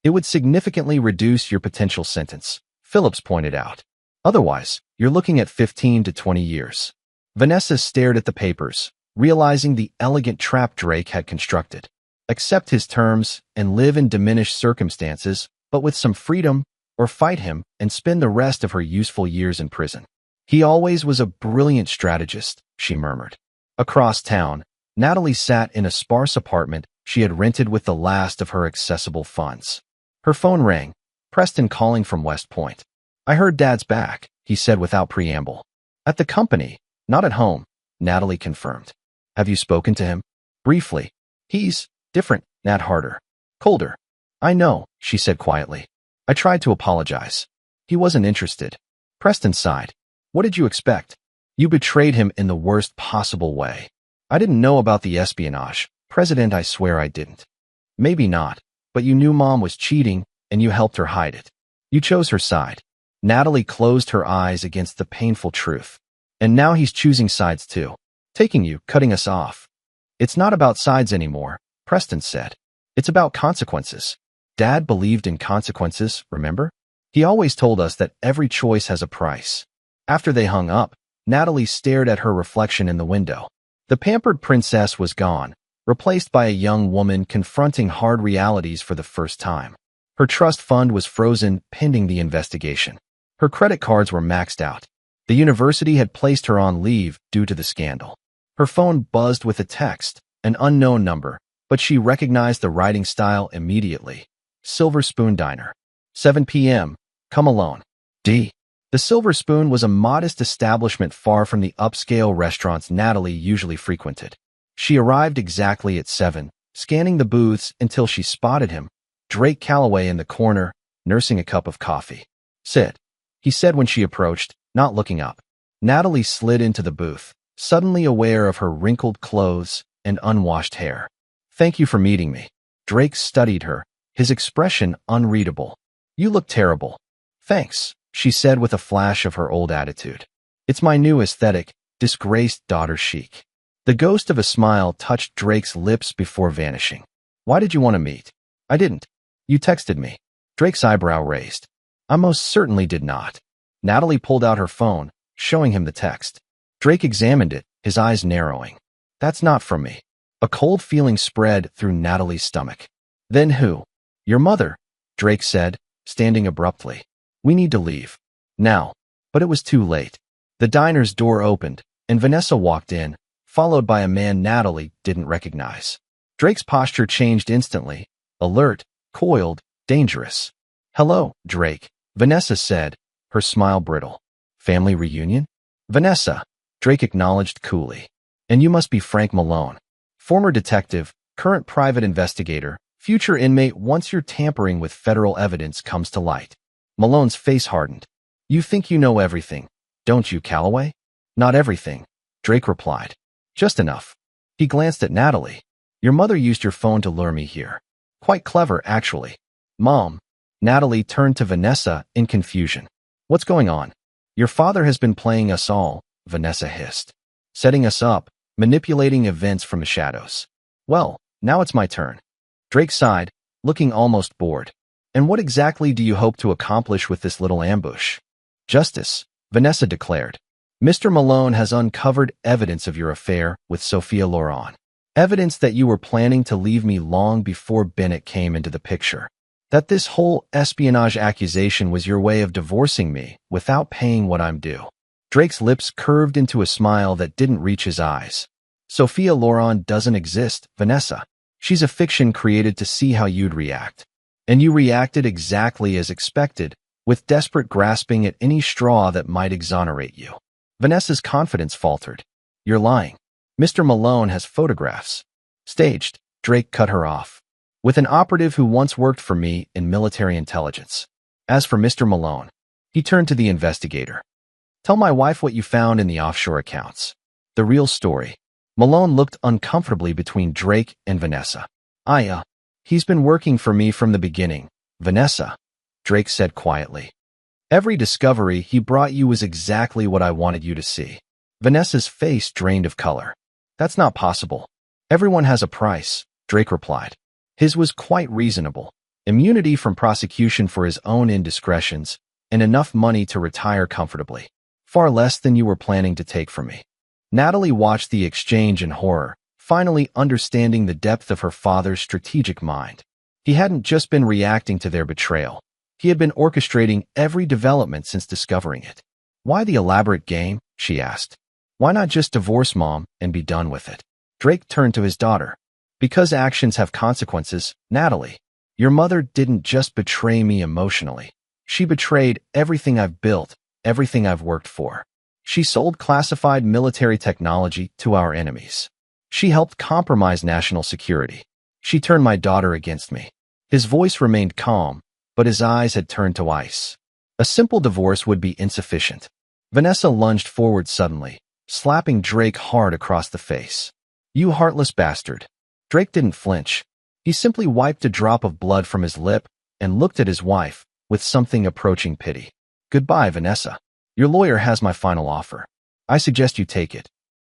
It would significantly reduce your potential sentence," Phillips pointed out. "Otherwise, you're looking at 15 to 20 years. Vanessa stared at the papers, realizing the elegant trap Drake had constructed. Accept his terms and live in diminished circumstances, but with some freedom, or fight him and spend the rest of her useful years in prison. "He always was a brilliant strategist," she murmured. Across town, Natalie sat in a sparse apartment she had rented with the last of her accessible funds. Her phone rang, Preston calling from West Point. "I heard Dad's back," he said without preamble. "At the company, not at home," Natalie confirmed. "Have you spoken to him?" "Briefly. He's different, Nat, harder, colder." "I know," she said quietly. "I tried to apologize. He wasn't interested." Preston sighed. "What did you expect? You betrayed him in the worst possible way." "I didn't know about the espionage, President. I swear I didn't." "Maybe not, but you knew Mom was cheating, and you helped her hide it. You chose her side. Natalie closed her eyes against the painful truth. And now he's choosing sides too. Taking you, cutting us off. It's not about sides anymore, Preston said. It's about consequences. Dad believed in consequences, remember? He always told us that every choice has a price. After they hung up, Natalie stared at her reflection in the window. The pampered princess was gone, replaced by a young woman confronting hard realities for the first time. Her trust fund was frozen pending the investigation. Her credit cards were maxed out. The university had placed her on leave due to the scandal. Her phone buzzed with a text, an unknown number, but she recognized the writing style immediately. Silver Spoon Diner. 7 p.m. Come alone. D. The Silver Spoon was a modest establishment far from the upscale restaurants Natalie usually frequented. She arrived exactly at 7, scanning the booths until she spotted him, Drake Calloway in the corner, nursing a cup of coffee. Sit, he said when she approached, not looking up. Natalie slid into the booth, suddenly aware of her wrinkled clothes and unwashed hair. Thank you for meeting me. Drake studied her, his expression unreadable. You look terrible. Thanks, she said with a flash of her old attitude. It's my new aesthetic, disgraced daughter chic. The ghost of a smile touched Drake's lips before vanishing. Why did you want to meet? I didn't. You texted me. Drake's eyebrow raised. I most certainly did not. Natalie pulled out her phone, showing him the text. Drake examined it, his eyes narrowing. That's not from me. A cold feeling spread through Natalie's stomach. Then who? Your mother, Drake said, standing abruptly. We need to leave. Now. But it was too late. The diner's door opened, and Vanessa walked in, followed by a man Natalie didn't recognize. Drake's posture changed instantly, alert, coiled, dangerous. Hello, Drake, Vanessa said, her smile brittle. Family reunion? Vanessa, Drake acknowledged coolly. And you must be Frank Malone. Former detective, current private investigator, future inmate once your tampering with federal evidence comes to light. Malone's face hardened. You think you know everything, don't you, Calloway? Not everything, Drake replied. Just enough. He glanced at Natalie. Your mother used your phone to lure me here. Quite clever, actually. Mom. Natalie turned to Vanessa in confusion. What's going on? Your father has been playing us all, Vanessa hissed. Setting us up, manipulating events from the shadows. Well, now it's my turn. Drake sighed, looking almost bored. And what exactly do you hope to accomplish with this little ambush? Justice, Vanessa declared. Mr. Malone has uncovered evidence of your affair with Sophia Loren. Evidence that you were planning to leave me long before Bennett came into the picture. That this whole espionage accusation was your way of divorcing me without paying what I'm due. Drake's lips curved into a smile that didn't reach his eyes. Sophia Loren doesn't exist, Vanessa. She's a fiction created to see how you'd react. And you reacted exactly as expected, with desperate grasping at any straw that might exonerate you. Vanessa's confidence faltered. You're lying. Mr. Malone has photographs. Staged, Drake cut her off. With an operative who once worked for me in military intelligence. As for Mr. Malone, he turned to the investigator. Tell my wife what you found in the offshore accounts. The real story. Malone looked uncomfortably between Drake and Vanessa. He's been working for me from the beginning, Vanessa, Drake said quietly. Every discovery he brought you was exactly what I wanted you to see. Vanessa's face drained of color. That's not possible. Everyone has a price, Drake replied. His was quite reasonable. Immunity from prosecution for his own indiscretions, and enough money to retire comfortably. Far less than you were planning to take from me. Natalie watched the exchange in horror, finally understanding the depth of her father's strategic mind. He hadn't just been reacting to their betrayal. He had been orchestrating every development since discovering it. Why the elaborate game? She asked. Why not just divorce Mom and be done with it? Drake turned to his daughter. Because actions have consequences, Natalie. Your mother didn't just betray me emotionally. She betrayed everything I've built, everything I've worked for. She sold classified military technology to our enemies. She helped compromise national security. She turned my daughter against me. His voice remained calm, but his eyes had turned to ice. A simple divorce would be insufficient. Vanessa lunged forward suddenly, slapping Drake hard across the face. You heartless bastard. Drake didn't flinch. He simply wiped a drop of blood from his lip and looked at his wife with something approaching pity. Goodbye, Vanessa. Your lawyer has my final offer. I suggest you take it.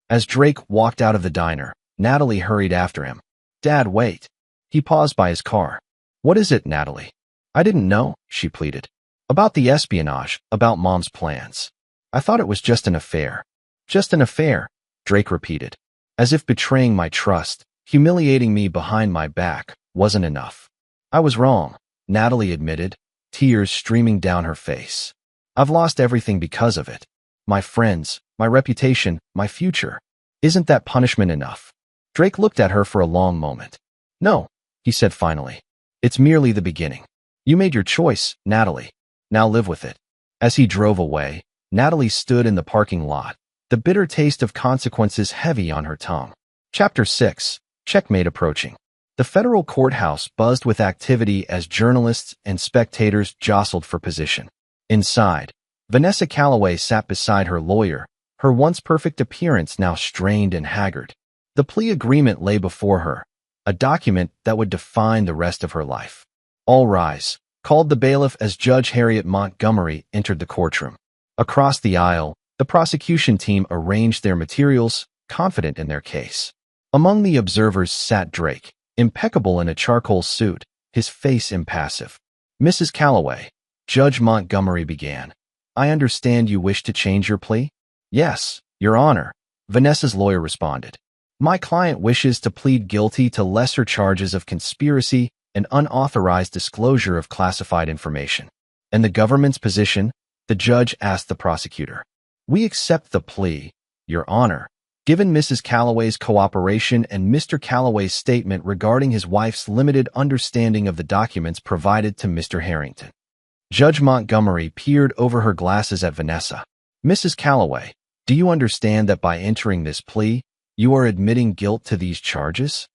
As Drake walked out of the diner, Natalie hurried after him. Dad, wait. He paused by his car. What is it, Natalie? I didn't know, she pleaded. About the espionage, about Mom's plans. I thought it was just an affair. Just an affair, Drake repeated, as if betraying my trust, humiliating me behind my back, wasn't enough. I was wrong, Natalie admitted, tears streaming down her face. I've lost everything because of it. My friends, my reputation, my future. Isn't that punishment enough? Drake looked at her for a long moment. No, he said finally. It's merely the beginning. You made your choice, Natalie. Now live with it. As he drove away, Natalie stood in the parking lot, the bitter taste of consequences heavy on her tongue. Chapter 6. Checkmate approaching. The federal courthouse buzzed with activity as journalists and spectators jostled for position. Inside, Vanessa Calloway sat beside her lawyer, her once perfect appearance now strained and haggard. The plea agreement lay before her, a document that would define the rest of her life. All rise, called the bailiff as Judge Harriet Montgomery entered the courtroom. Across the aisle, the prosecution team arranged their materials, confident in their case. Among the observers sat Drake, impeccable in a charcoal suit, his face impassive. Mrs. Calloway, Judge Montgomery began. I understand you wish to change your plea? Yes, Your Honor, Vanessa's lawyer responded. My client wishes to plead guilty to lesser charges of conspiracy and unauthorized disclosure of classified information. And the government's position? The judge asked the prosecutor. We accept the plea, Your Honor, given Mrs. Calloway's cooperation and Mr. Calloway's statement regarding his wife's limited understanding of the documents provided to Mr. Harrington. Judge Montgomery peered over her glasses at Vanessa. Mrs. Calloway, do you understand that by entering this plea, you are admitting guilt to these charges?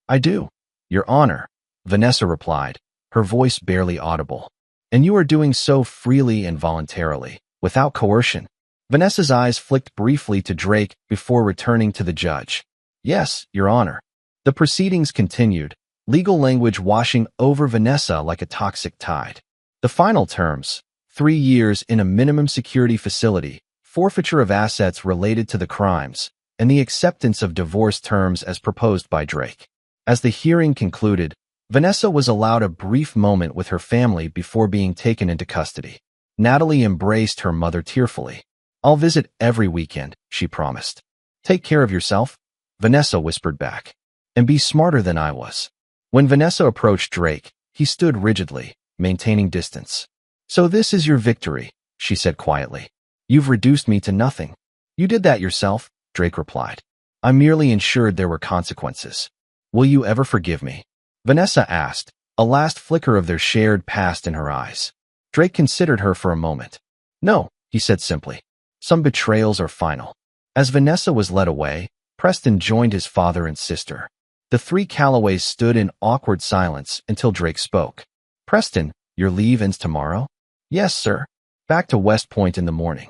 I do, Your Honor, Vanessa replied, her voice barely audible. And you are doing so freely and voluntarily, without coercion. Vanessa's eyes flicked briefly to Drake before returning to the judge. Yes, Your Honor. The proceedings continued, legal language washing over Vanessa like a toxic tide. The final terms, 3 years in a minimum security facility, forfeiture of assets related to the crimes, and the acceptance of divorce terms as proposed by Drake. As the hearing concluded, Vanessa was allowed a brief moment with her family before being taken into custody. Natalie embraced her mother tearfully. I'll visit every weekend, she promised. Take care of yourself, Vanessa whispered back. And be smarter than I was. When Vanessa approached Drake, he stood rigidly, maintaining distance. So this is your victory, she said quietly. You've reduced me to nothing. You did that yourself, Drake replied. I merely ensured there were consequences. Will you ever forgive me? Vanessa asked, a last flicker of their shared past in her eyes. Drake considered her for a moment. No, he said simply. Some betrayals are final. As Vanessa was led away, Preston joined his father and sister. The three Calloways stood in awkward silence until Drake spoke. Preston, your leave ends tomorrow? Yes, sir. Back to West Point in the morning.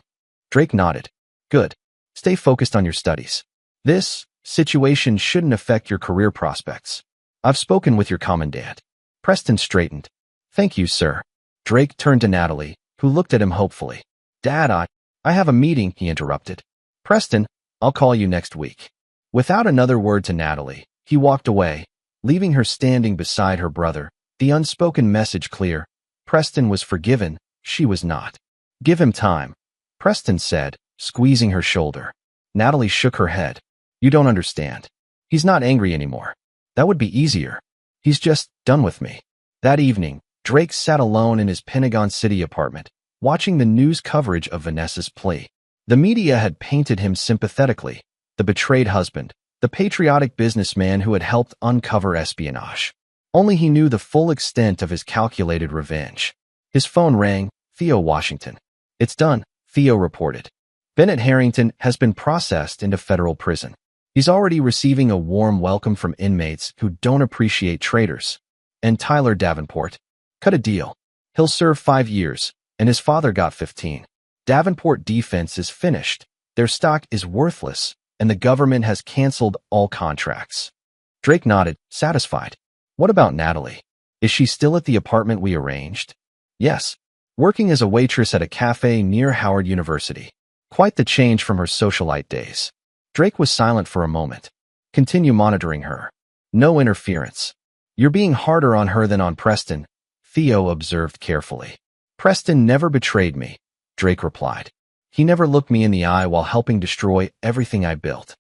Drake nodded. Good. Stay focused on your studies. This situation shouldn't affect your career prospects. I've spoken with your commandant. Preston straightened. Thank you, sir. Drake turned to Natalie, who looked at him hopefully. Dad, I have a meeting, he interrupted. Preston, I'll call you next week. Without another word to Natalie, he walked away, leaving her standing beside her brother, the unspoken message clear. Preston was forgiven, she was not. Give him time, Preston said, squeezing her shoulder. Natalie shook her head. You don't understand. He's not angry anymore. That would be easier. He's just done with me. That evening, Drake sat alone in his Pentagon City apartment, watching the news coverage of Vanessa's plea. The media had painted him sympathetically, the betrayed husband, the patriotic businessman who had helped uncover espionage. Only he knew the full extent of his calculated revenge. His phone rang. Theo Washington. It's done, Theo reported. Bennett Harrington has been processed into federal prison. He's already receiving a warm welcome from inmates who don't appreciate traitors. And Tyler Davenport? Cut a deal. He'll serve 5 years, and his father got 15. Davenport defense is finished. Their stock is worthless, and the government has canceled all contracts. Drake nodded, satisfied. What about Natalie? Is she still at the apartment we arranged? Yes. Working as a waitress at a cafe near Howard University. Quite the change from her socialite days. Drake was silent for a moment. Continue monitoring her. No interference. You're being harder on her than on Preston, Theo observed carefully. Preston never betrayed me, Drake replied. He never looked me in the eye while helping destroy everything I built.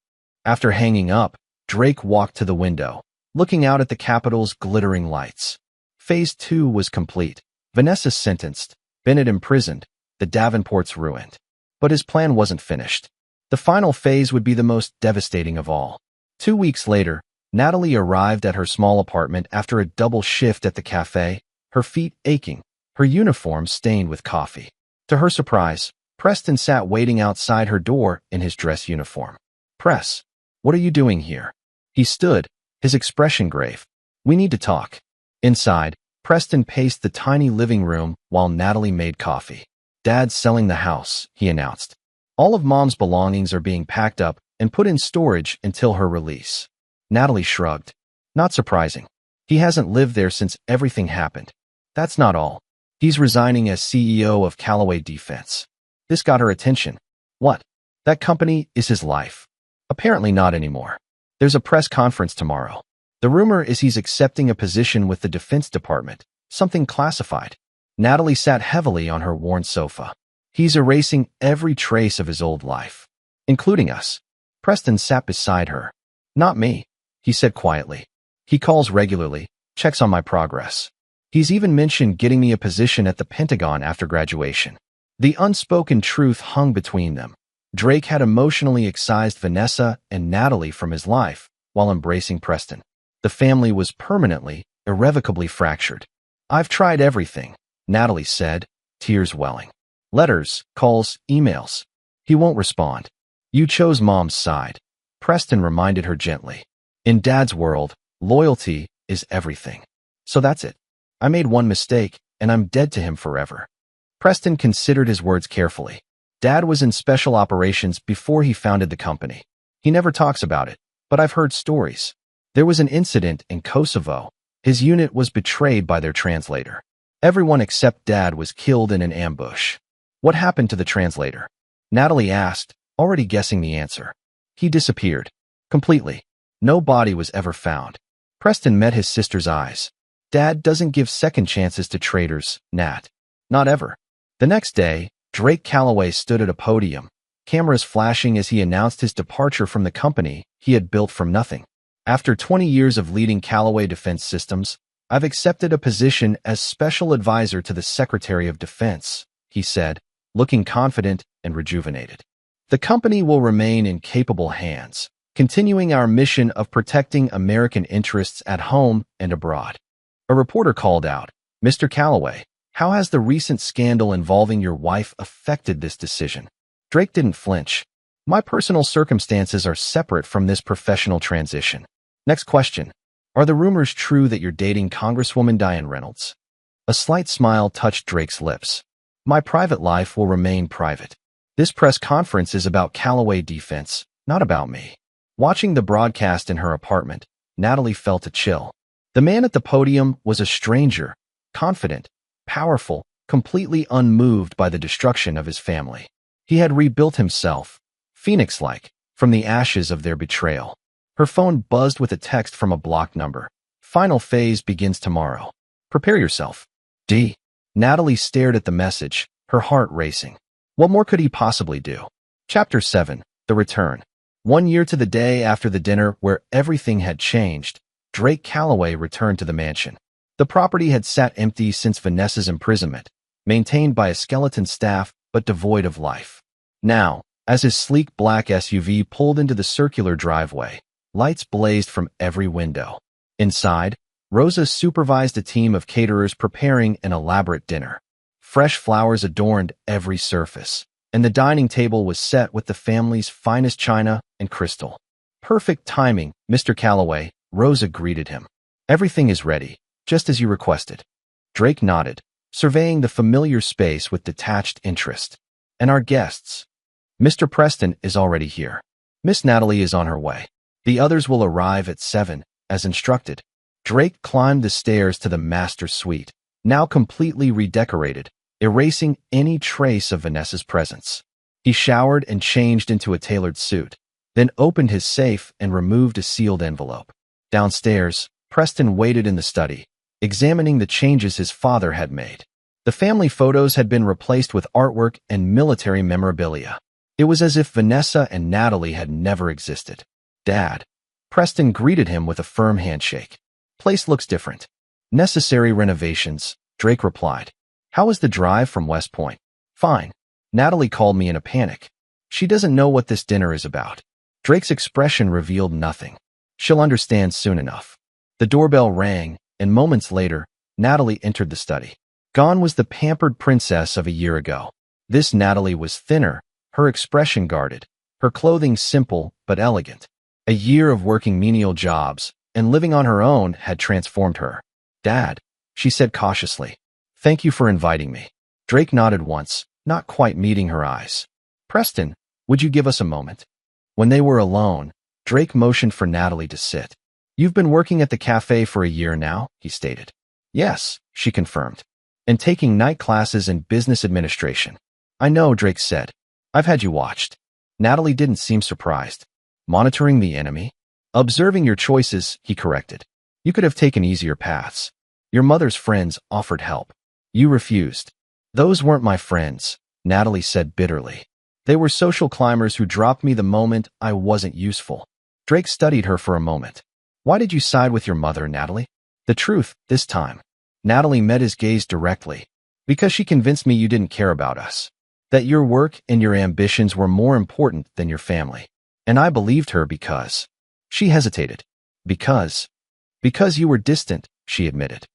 After hanging up, Drake walked to the window, looking out at the Capitol's glittering lights. Phase 2 was complete. Vanessa sentenced, Bennett imprisoned, the Davenports ruined. But his plan wasn't finished. The final phase would be the most devastating of all. 2 weeks later, Natalie arrived at her small apartment after a double shift at the cafe, her feet aching, her uniform stained with coffee. To her surprise, Preston sat waiting outside her door in his dress uniform. Press, what are you doing here? He stood, his expression grave. We need to talk. Inside, Preston paced the tiny living room while Natalie made coffee. Dad's selling the house, he announced. All of Mom's belongings are being packed up and put in storage until her release. Natalie shrugged. Not surprising. He hasn't lived there since everything happened. That's not all. He's resigning as CEO of Callaway Defense. This got her attention. What? That company is his life. Apparently not anymore. There's a press conference tomorrow. The rumor is he's accepting a position with the Defense Department, something classified. Natalie sat heavily on her worn sofa. He's erasing every trace of his old life, including us. Preston sat beside her. Not me, he said quietly. He calls regularly, checks on my progress. He's even mentioned getting me a position at the Pentagon after graduation. The unspoken truth hung between them. Drake had emotionally excised Vanessa and Natalie from his life while embracing Preston. The family was permanently, irrevocably fractured. I've tried everything, Natalie said, tears welling. Letters, calls, emails. He won't respond. You chose Mom's side, Preston reminded her gently. In Dad's world, loyalty is everything. So that's it. I made one mistake, and I'm dead to him forever. Preston considered his words carefully. Dad was in special operations before he founded the company. He never talks about it, but I've heard stories. There was an incident in Kosovo. His unit was betrayed by their translator. Everyone except Dad was killed in an ambush. What happened to the translator? Natalie asked, already guessing the answer. He disappeared. Completely. No body was ever found. Preston met his sister's eyes. Dad doesn't give second chances to traitors, Nat. Not ever. The next day, Drake Callaway stood at a podium, cameras flashing as he announced his departure from the company he had built from nothing. After 20 years of leading Callaway Defense Systems, I've accepted a position as Special Advisor to the Secretary of Defense, he said, looking confident and rejuvenated. The company will remain in capable hands, continuing our mission of protecting American interests at home and abroad. A reporter called out, Mr. Callaway, how has the recent scandal involving your wife affected this decision? Drake didn't flinch. My personal circumstances are separate from this professional transition. Next question. Are the rumors true that you're dating Congresswoman Diane Reynolds? A slight smile touched Drake's lips. My private life will remain private. This press conference is about Callaway Defense, not about me. Watching the broadcast in her apartment, Natalie felt a chill. The man at the podium was a stranger, confident, powerful, completely unmoved by the destruction of his family. He had rebuilt himself, phoenix-like, from the ashes of their betrayal. Her phone buzzed with a text from a blocked number. Final phase begins tomorrow. Prepare yourself. D. Natalie stared at the message, her heart racing. What more could he possibly do? Chapter 7. The Return. 1 year to the day after the dinner where everything had changed, Drake Callaway returned to the mansion. The property had sat empty since Vanessa's imprisonment, maintained by a skeleton staff but devoid of life. Now, as his sleek black SUV pulled into the circular driveway, lights blazed from every window. Inside, Rosa supervised a team of caterers preparing an elaborate dinner. Fresh flowers adorned every surface, and the dining table was set with the family's finest china and crystal. Perfect timing, Mr. Callaway, Rosa greeted him. Everything is ready, just as you requested. Drake nodded, surveying the familiar space with detached interest. And our guests? Mr. Preston is already here. Miss Natalie is on her way. The others will arrive at 7, as instructed. Drake climbed the stairs to the master suite, now completely redecorated, erasing any trace of Vanessa's presence. He showered and changed into a tailored suit, then opened his safe and removed a sealed envelope. Downstairs, Preston waited in the study, examining the changes his father had made. The family photos had been replaced with artwork and military memorabilia. It was as if Vanessa and Natalie had never existed. "Dad." Preston greeted him with a firm handshake. "Place looks different." "Necessary renovations," Drake replied. "How was the drive from West Point?" "Fine." Natalie called me in a panic. "She doesn't know what this dinner is about." Drake's expression revealed nothing. "She'll understand soon enough." The doorbell rang, and moments later, Natalie entered the study. Gone was the pampered princess of a year ago. This Natalie was thinner, her expression guarded, her clothing simple but elegant. A year of working menial jobs and living on her own had transformed her. "Dad," she said cautiously. "Thank you for inviting me." Drake nodded once, not quite meeting her eyes. "Preston, would you give us a moment?" When they were alone, Drake motioned for Natalie to sit. "You've been working at the cafe for a year now," he stated. "Yes," she confirmed. "And taking night classes in business administration." "I know," Drake said. "I've had you watched." Natalie didn't seem surprised. "Monitoring the enemy?" "Observing your choices," he corrected. "You could have taken easier paths. Your mother's friends offered help. You refused." "Those weren't my friends," Natalie said bitterly. "They were social climbers who dropped me the moment I wasn't useful." Drake studied her for a moment. "Why did you side with your mother, Natalie?" "The truth, this time." Natalie met his gaze directly. "Because she convinced me you didn't care about us. That your work and your ambitions were more important than your family. And I believed her because—" She hesitated. Because you were distant," she admitted.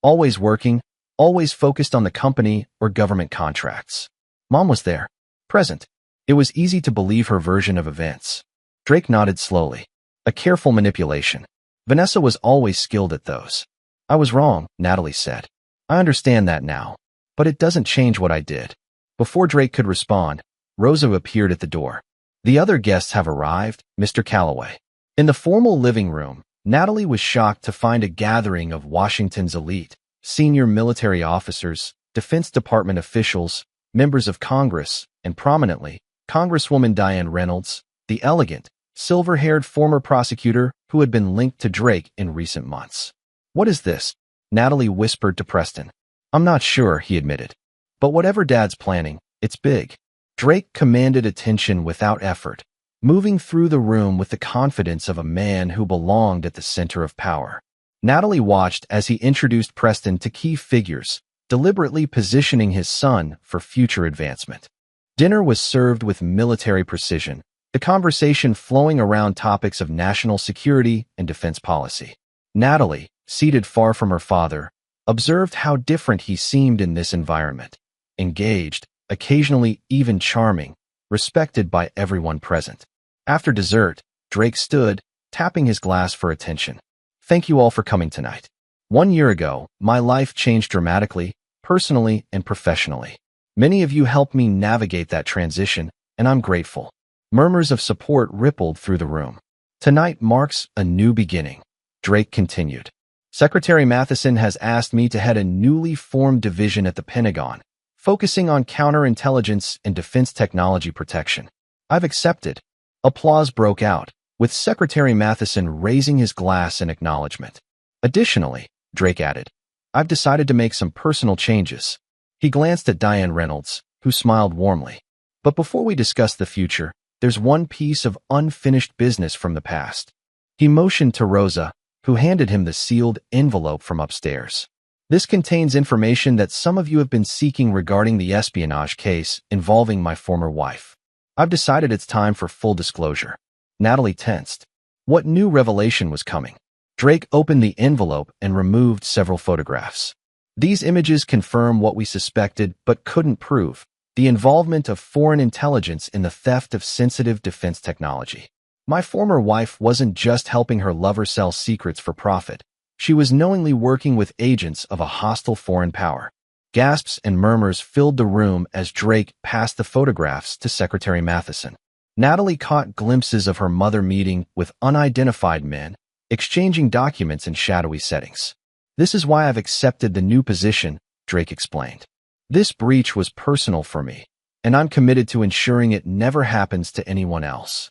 "Always working, always focused on the company or government contracts. Mom was there, present." It was easy to believe her version of events. Drake nodded slowly. A careful manipulation. Vanessa was always skilled at those. "I was wrong," Natalie said. "I understand that now. But it doesn't change what I did." Before Drake could respond, Rosa appeared at the door. "The other guests have arrived, Mr. Calloway." In the formal living room, Natalie was shocked to find a gathering of Washington's elite, senior military officers, Defense Department officials, members of Congress, and prominently, Congresswoman Diane Reynolds, the elegant, silver-haired former prosecutor who had been linked to Drake in recent months. "What is this?" Natalie whispered to Preston. "I'm not sure," he admitted. "But whatever Dad's planning, it's big." Drake commanded attention without effort, moving through the room with the confidence of a man who belonged at the center of power. Natalie watched as he introduced Preston to key figures, deliberately positioning his son for future advancement. Dinner was served with military precision, the conversation flowing around topics of national security and defense policy. Natalie, seated far from her father, observed how different he seemed in this environment. Engaged, occasionally even charming, respected by everyone present. After dessert, Drake stood, tapping his glass for attention. "Thank you all for coming tonight. 1 year ago, my life changed dramatically, personally and professionally. Many of you helped me navigate that transition, and I'm grateful." Murmurs of support rippled through the room. "Tonight marks a new beginning," Drake continued. "Secretary Matheson has asked me to head a newly formed division at the Pentagon, focusing on counterintelligence and defense technology protection. I've accepted." Applause broke out, with Secretary Matheson raising his glass in acknowledgement. "Additionally," Drake added, "I've decided to make some personal changes." He glanced at Diane Reynolds, who smiled warmly. "But before we discuss the future, there's one piece of unfinished business from the past." He motioned to Rosa, who handed him the sealed envelope from upstairs. "This contains information that some of you have been seeking regarding the espionage case involving my former wife. I've decided it's time for full disclosure." Natalie tensed. What new revelation was coming? Drake opened the envelope and removed several photographs. "These images confirm what we suspected but couldn't prove, the involvement of foreign intelligence in the theft of sensitive defense technology. My former wife wasn't just helping her lover sell secrets for profit. She was knowingly working with agents of a hostile foreign power." Gasps and murmurs filled the room as Drake passed the photographs to Secretary Matheson. Natalie caught glimpses of her mother meeting with unidentified men, exchanging documents in shadowy settings. This is why I've accepted the new position, Drake explained. This breach was personal for me, and I'm committed to ensuring it never happens to anyone else.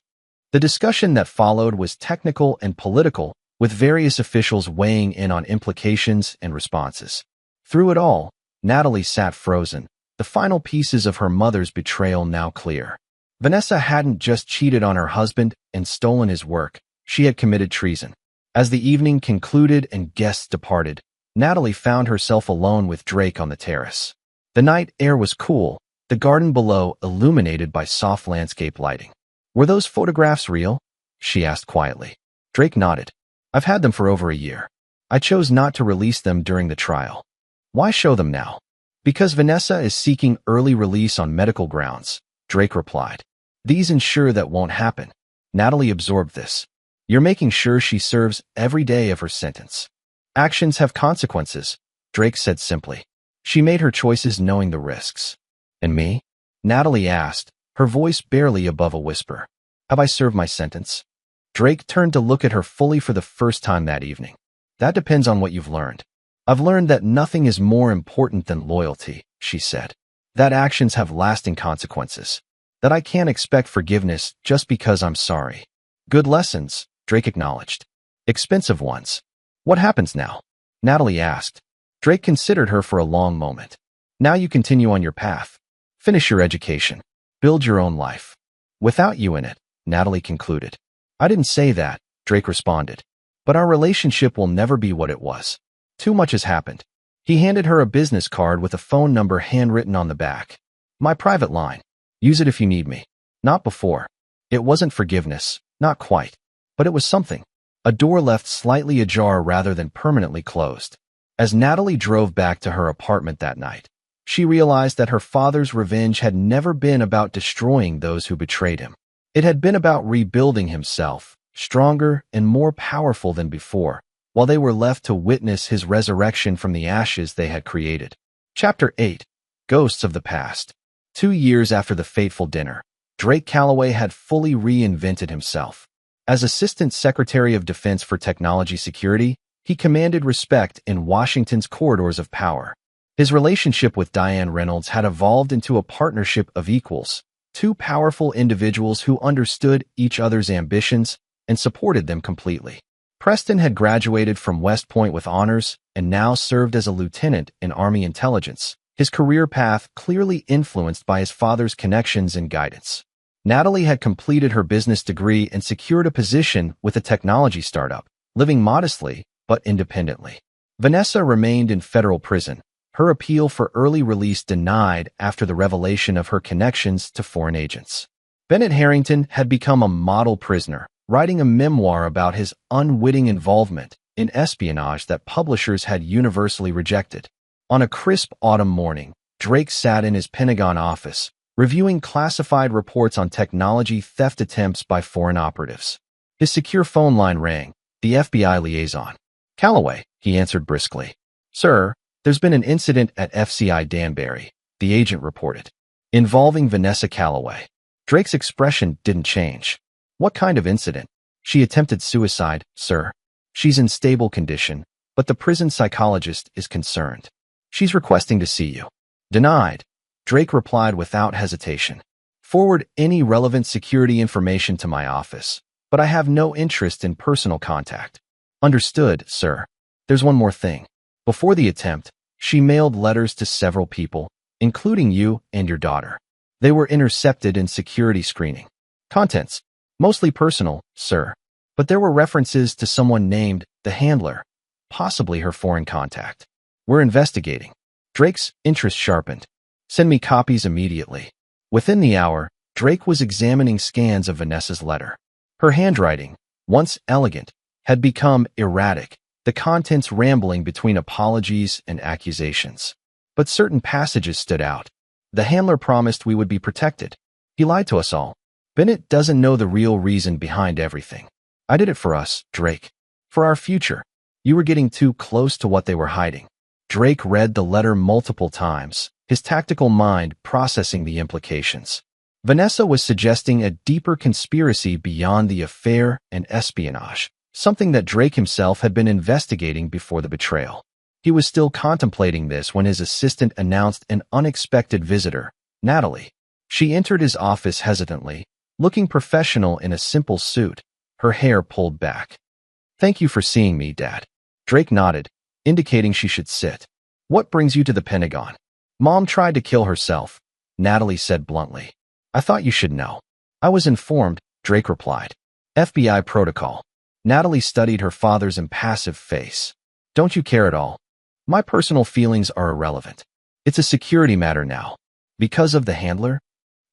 The discussion that followed was technical and political, with various officials weighing in on implications and responses. Through it all, Natalie sat frozen, the final pieces of her mother's betrayal now clear. Vanessa hadn't just cheated on her husband and stolen his work, she had committed treason. As the evening concluded and guests departed, Natalie found herself alone with Drake on the terrace. The night air was cool, the garden below illuminated by soft landscape lighting. "Were those photographs real?" she asked quietly. Drake nodded. "I've had them for over a year. I chose not to release them during the trial." "Why show them now?" "Because Vanessa is seeking early release on medical grounds," Drake replied. "These ensure that won't happen." Natalie absorbed this. "You're making sure she serves every day of her sentence." "Actions have consequences," Drake said simply. She made her choices knowing the risks. "And me?" Natalie asked, her voice barely above a whisper. "Have I served my sentence?" Drake turned to look at her fully for the first time that evening. "That depends on what you've learned." "I've learned that nothing is more important than loyalty," she said. "That actions have lasting consequences. That I can't expect forgiveness just because I'm sorry." "Good lessons," Drake acknowledged. "Expensive ones." "What happens now?" Natalie asked. Drake considered her for a long moment. "Now you continue on your path. Finish your education. Build your own life. Without you in it," Natalie concluded. "I didn't say that," Drake responded. "But our relationship will never be what it was. Too much has happened." He handed her a business card with a phone number handwritten on the back. "My private line. Use it if you need me." Not before. It wasn't forgiveness, not quite. But it was something. A door left slightly ajar rather than permanently closed. As Natalie drove back to her apartment that night, she realized that her father's revenge had never been about destroying those who betrayed him. It had been about rebuilding himself, stronger and more powerful than before, while they were left to witness his resurrection from the ashes they had created. Chapter 8. Ghosts of the Past. 2 years after the fateful dinner, Drake Calloway had fully reinvented himself. As Assistant Secretary of Defense for Technology Security, he commanded respect in Washington's corridors of power. His relationship with Diane Reynolds had evolved into a partnership of equals, two powerful individuals who understood each other's ambitions and supported them completely. Preston had graduated from West Point with honors and now served as a lieutenant in Army intelligence, his career path clearly influenced by his father's connections and guidance. Natalie had completed her business degree and secured a position with a technology startup, living modestly but independently. Vanessa remained in federal prison, her appeal for early release denied after the revelation of her connections to foreign agents. Bennett Harrington had become a model prisoner, writing a memoir about his unwitting involvement in espionage that publishers had universally rejected. On a crisp autumn morning, Drake sat in his Pentagon office, reviewing classified reports on technology theft attempts by foreign operatives. His secure phone line rang, the FBI liaison. "Calloway," he answered briskly. "Sir, there's been an incident at FCI Danbury," the agent reported, "involving Vanessa Calloway." Drake's expression didn't change. "What kind of incident?" "She attempted suicide, sir. She's in stable condition, but the prison psychologist is concerned. She's requesting to see you." "Denied," Drake replied without hesitation. "Forward any relevant security information to my office, but I have no interest in personal contact." "Understood, sir. There's one more thing. Before the attempt, she mailed letters to several people, including you and your daughter. They were intercepted in security screening. Contents, mostly personal, sir, but there were references to someone named the handler, possibly her foreign contact. We're investigating." Drake's interest sharpened. "Send me copies immediately." Within the hour, Drake was examining scans of Vanessa's letter. Her handwriting, once elegant, had become erratic, the contents rambling between apologies and accusations. But certain passages stood out. "The handler promised we would be protected. He lied to us all. Bennett doesn't know the real reason behind everything. I did it for us, Drake. For our future. You were getting too close to what they were hiding." Drake read the letter multiple times, his tactical mind processing the implications. Vanessa was suggesting a deeper conspiracy beyond the affair and espionage. something that Drake himself had been investigating before the betrayal. He was still contemplating this when his assistant announced an unexpected visitor, Natalie. She entered his office hesitantly, looking professional in a simple suit, her hair pulled back. "Thank you for seeing me, Dad." Drake nodded, indicating she should sit. "What brings you to the Pentagon?" "Mom tried to kill herself," Natalie said bluntly. "I thought you should know." "I was informed," Drake replied. "FBI protocol." Natalie studied her father's impassive face. "Don't you care at all?" "My personal feelings are irrelevant. It's a security matter now." "Because of the handler?"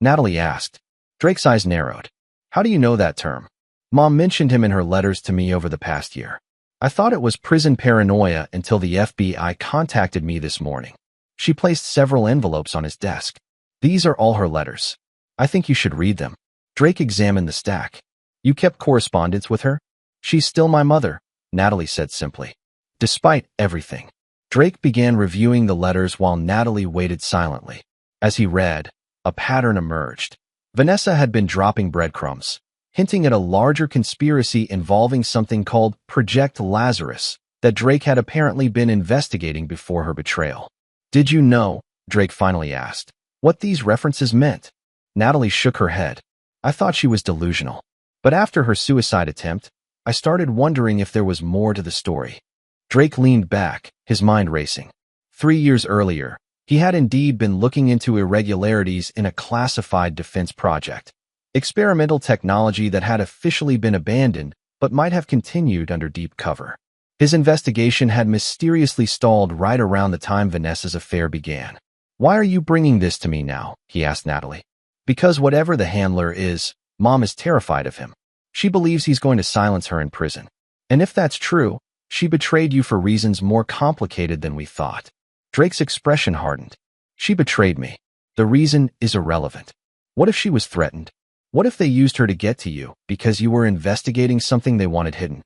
Natalie asked. Drake's eyes narrowed. "How do you know that term?" "Mom mentioned him in her letters to me over the past year. I thought it was prison paranoia until the FBI contacted me this morning." She placed several envelopes on his desk. "These are all her letters. I think you should read them." Drake examined the stack. "You kept correspondence with her?" "She's still my mother," Natalie said simply. Despite everything, Drake began reviewing the letters while Natalie waited silently. As he read, a pattern emerged. Vanessa had been dropping breadcrumbs, hinting at a larger conspiracy involving something called Project Lazarus that Drake had apparently been investigating before her betrayal. "Did you know," Drake finally asked, "what these references meant?" Natalie shook her head. "I thought she was delusional. But after her suicide attempt, I started wondering if there was more to the story." Drake leaned back, his mind racing. 3 years earlier, he had indeed been looking into irregularities in a classified defense project. Experimental technology that had officially been abandoned but might have continued under deep cover. His investigation had mysteriously stalled right around the time Vanessa's affair began. "Why are you bringing this to me now?" he asked Natalie. "Because whatever the handler is, Mom is terrified of him. She believes he's going to silence her in prison. And if that's true, she betrayed you for reasons more complicated than we thought." Drake's expression hardened. "She betrayed me. The reason is irrelevant. What if she was threatened? What if they used her to get to you because you were investigating something they wanted hidden?"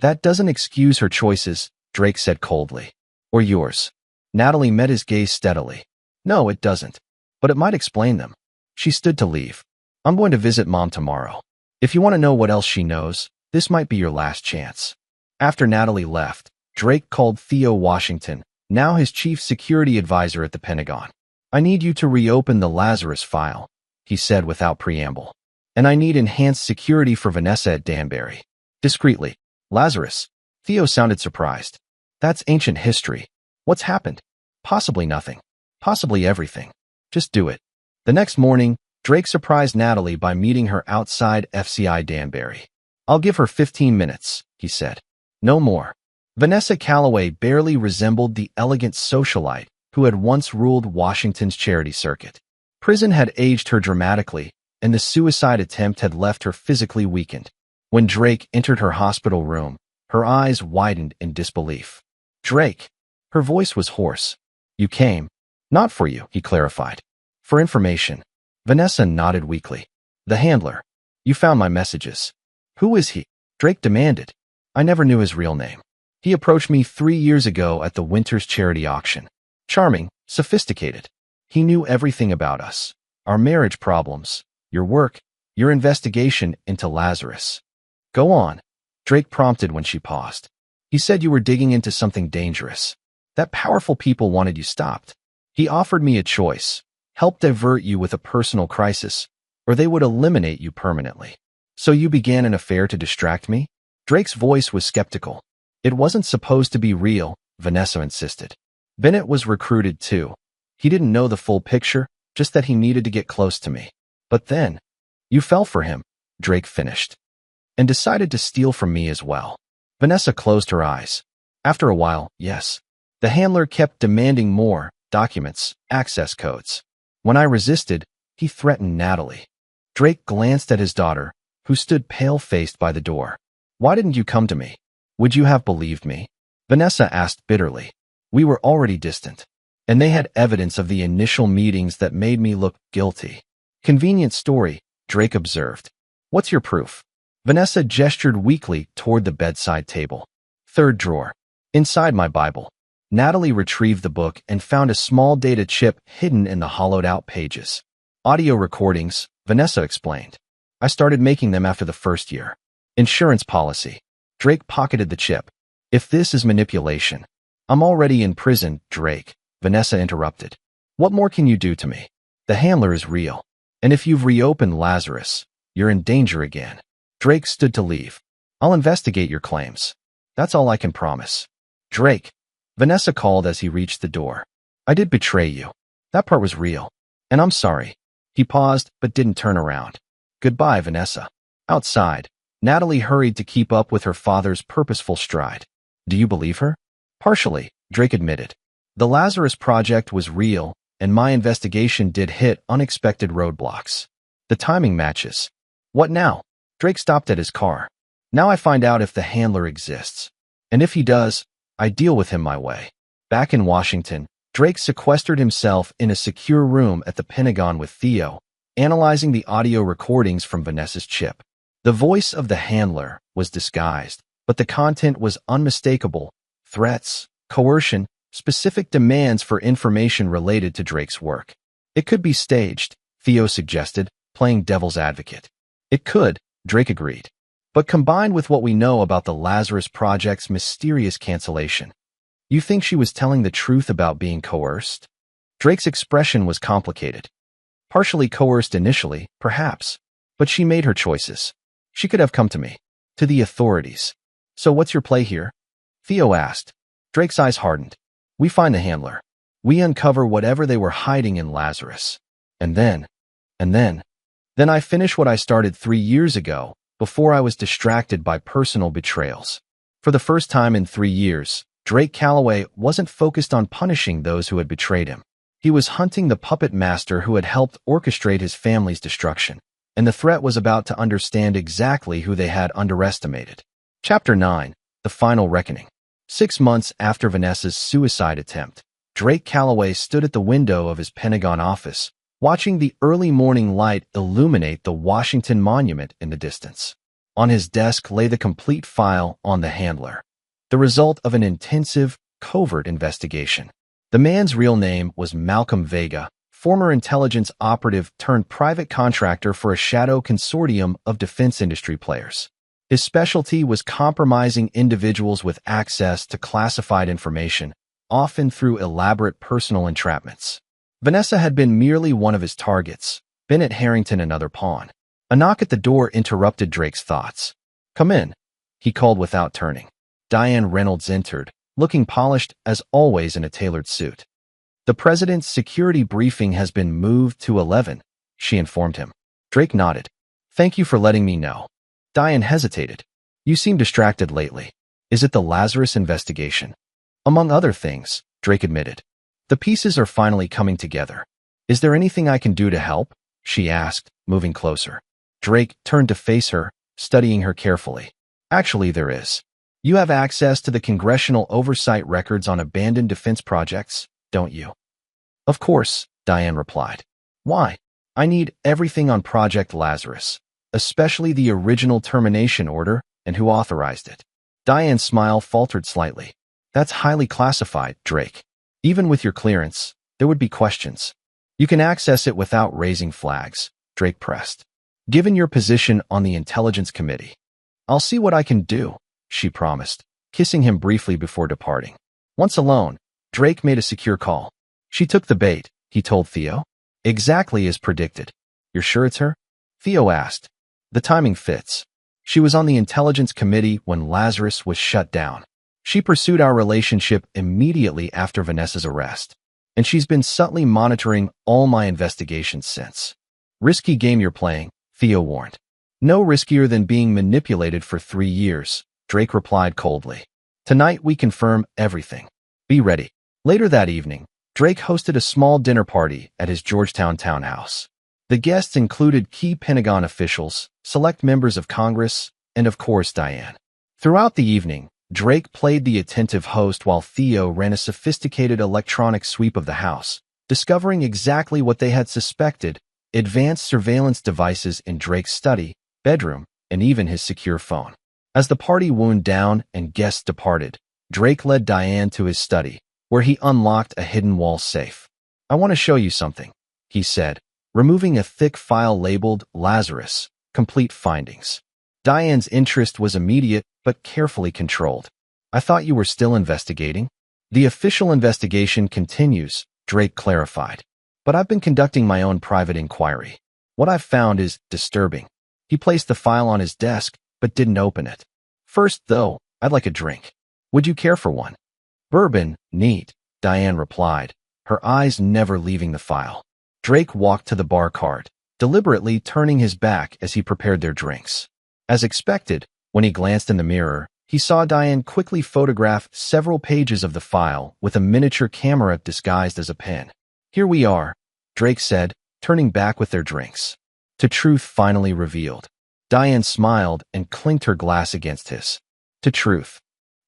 "That doesn't excuse her choices," Drake said coldly. "Or yours." Natalie met his gaze steadily. "No, it doesn't. But it might explain them." She stood to leave. "I'm going to visit Mom tomorrow. If you want to know what else she knows, this might be your last chance." After Natalie left, Drake called Theo Washington, now his chief security advisor at the Pentagon. "I need you to reopen the Lazarus file," he said without preamble. "And I need enhanced security for Vanessa at Danbury." Discreetly. "Lazarus?" Theo sounded surprised. "That's ancient history. What's happened?" "Possibly nothing. Possibly everything. Just do it." The next morning, Drake surprised Natalie by meeting her outside FCI Danbury. "I'll give her 15 minutes, he said. "No more." Vanessa Calloway barely resembled the elegant socialite who had once ruled Washington's charity circuit. Prison had aged her dramatically, and the suicide attempt had left her physically weakened. When Drake entered her hospital room, her eyes widened in disbelief. "Drake." Her voice was hoarse. "You came." "Not for you," he clarified. "For information." Vanessa nodded weakly. "The handler. You found my messages." "Who is he?" Drake demanded. "I never knew his real name. He approached me 3 years ago at the Winter's charity auction. Charming, sophisticated. He knew everything about us. Our marriage problems, your work, your investigation into Lazarus." "Go on," Drake prompted when she paused. "He said you were digging into something dangerous. That powerful people wanted you stopped. He offered me a choice. Help divert you with a personal crisis, or they would eliminate you permanently. So you began an affair to distract me?" Drake's voice was skeptical. "It wasn't supposed to be real," Vanessa insisted. "Bennett was recruited too. He didn't know the full picture, just that he needed to get close to me. But then, you fell for him," Drake finished. "And decided to steal from me as well." Vanessa closed her eyes. "After a while, yes. The handler kept demanding more, documents, access codes. When I resisted, he threatened Natalie." Drake glanced at his daughter, who stood pale-faced by the door. "Why didn't you come to me? Would you have believed me?" Vanessa asked bitterly. "We were already distant, and they had evidence of the initial meetings that made me look guilty." "Convenient story," Drake observed. "What's your proof?" Vanessa gestured weakly toward the bedside table. "Third drawer. Inside my Bible." Natalie retrieved the book and found a small data chip hidden in the hollowed-out pages. "Audio recordings," Vanessa explained. "I started making them after the first year. Insurance policy. Drake pocketed the chip. If this is manipulation, I'm already in prison, Drake, Vanessa interrupted. What more can you do to me? The handler is real. And if you've reopened Lazarus, you're in danger again. Drake stood to leave. I'll investigate your claims. That's all I can promise. Drake, Vanessa called as he reached the door. I did betray you. That part was real. And I'm sorry. He paused, but didn't turn around. Goodbye, Vanessa. Outside, Natalie hurried to keep up with her father's purposeful stride. Do you believe her? Partially, Drake admitted. The Lazarus Project was real, and my investigation did hit unexpected roadblocks. The timing matches. What now? Drake stopped at his car. Now I find out if the handler exists. And if he does, I deal with him my way. Back in Washington, Drake sequestered himself in a secure room at the Pentagon with Theo, analyzing the audio recordings from Vanessa's chip. The voice of the handler was disguised, but the content was unmistakable. Threats, coercion, specific demands for information related to Drake's work. It could be staged, Theo suggested, playing devil's advocate. It could, Drake agreed. But combined with what we know about the Lazarus Project's mysterious cancellation, you think she was telling the truth about being coerced? Drake's expression was complicated. Partially coerced initially, perhaps, but she made her choices. She could have come to me, to the authorities. So what's your play here? Theo asked. Drake's eyes hardened. We find the handler. We uncover whatever they were hiding in Lazarus. And then I finish what I started 3 years ago, before I was distracted by personal betrayals. For the first time in 3 years, Drake Calloway wasn't focused on punishing those who had betrayed him. He was hunting the puppet master who had helped orchestrate his family's destruction, and the threat was about to understand exactly who they had underestimated. Chapter 9, The Final Reckoning. 6 months after Vanessa's suicide attempt, Drake Calloway stood at the window of his Pentagon office, watching the early morning light illuminate the Washington Monument in the distance. On his desk lay the complete file on the handler, the result of an intensive, covert investigation. The man's real name was Malcolm Vega, former intelligence operative turned private contractor for a shadow consortium of defense industry players. His specialty was compromising individuals with access to classified information, often through elaborate personal entrapments. Vanessa had been merely one of his targets, Bennett Harrington another pawn. A knock at the door interrupted Drake's thoughts. Come in, he called without turning. Diane Reynolds entered, looking polished as always in a tailored suit. The president's security briefing has been moved to 11, she informed him. Drake nodded. Thank you for letting me know. Diane hesitated. You seem distracted lately. Is it the Lazarus investigation? Among other things, Drake admitted. The pieces are finally coming together. Is there anything I can do to help? She asked, moving closer. Drake turned to face her, studying her carefully. Actually, there is. You have access to the congressional oversight records on abandoned defense projects, don't you? Of course, Diane replied. Why? I need everything on Project Lazarus, especially the original termination order and who authorized it. Diane's smile faltered slightly. That's highly classified, Drake. Even with your clearance, there would be questions. You can access it without raising flags, Drake pressed. Given your position on the Intelligence Committee, I'll see what I can do, she promised, kissing him briefly before departing. Once alone, Drake made a secure call. She took the bait, he told Theo. Exactly as predicted. You're sure it's her? Theo asked. The timing fits. She was on the Intelligence Committee when Lazarus was shut down. She pursued our relationship immediately after Vanessa's arrest, and she's been subtly monitoring all my investigations since. Risky game you're playing, Theo warned. No riskier than being manipulated for 3 years, Drake replied coldly. Tonight we confirm everything. Be ready. Later that evening, Drake hosted a small dinner party at his Georgetown townhouse. The guests included key Pentagon officials, select members of Congress, and of course Diane. Throughout the evening, Drake played the attentive host while Theo ran a sophisticated electronic sweep of the house, discovering exactly what they had suspected: advanced surveillance devices in Drake's study, bedroom, and even his secure phone. As the party wound down and guests departed, Drake led Diane to his study, where he unlocked a hidden wall safe. I want to show you something, he said, removing a thick file labeled Lazarus, Complete Findings. Diane's interest was immediate but carefully controlled. I thought you were still investigating? The official investigation continues, Drake clarified. But I've been conducting my own private inquiry. What I've found is disturbing. He placed the file on his desk, but didn't open it. First, though, I'd like a drink. Would you care for one? Bourbon, neat, Diane replied, her eyes never leaving the file. Drake walked to the bar cart, deliberately turning his back as he prepared their drinks. As expected, when he glanced in the mirror, he saw Diane quickly photograph several pages of the file with a miniature camera disguised as a pen. Here we are, Drake said, turning back with their drinks. The truth finally revealed. Diane smiled and clinked her glass against his. The truth.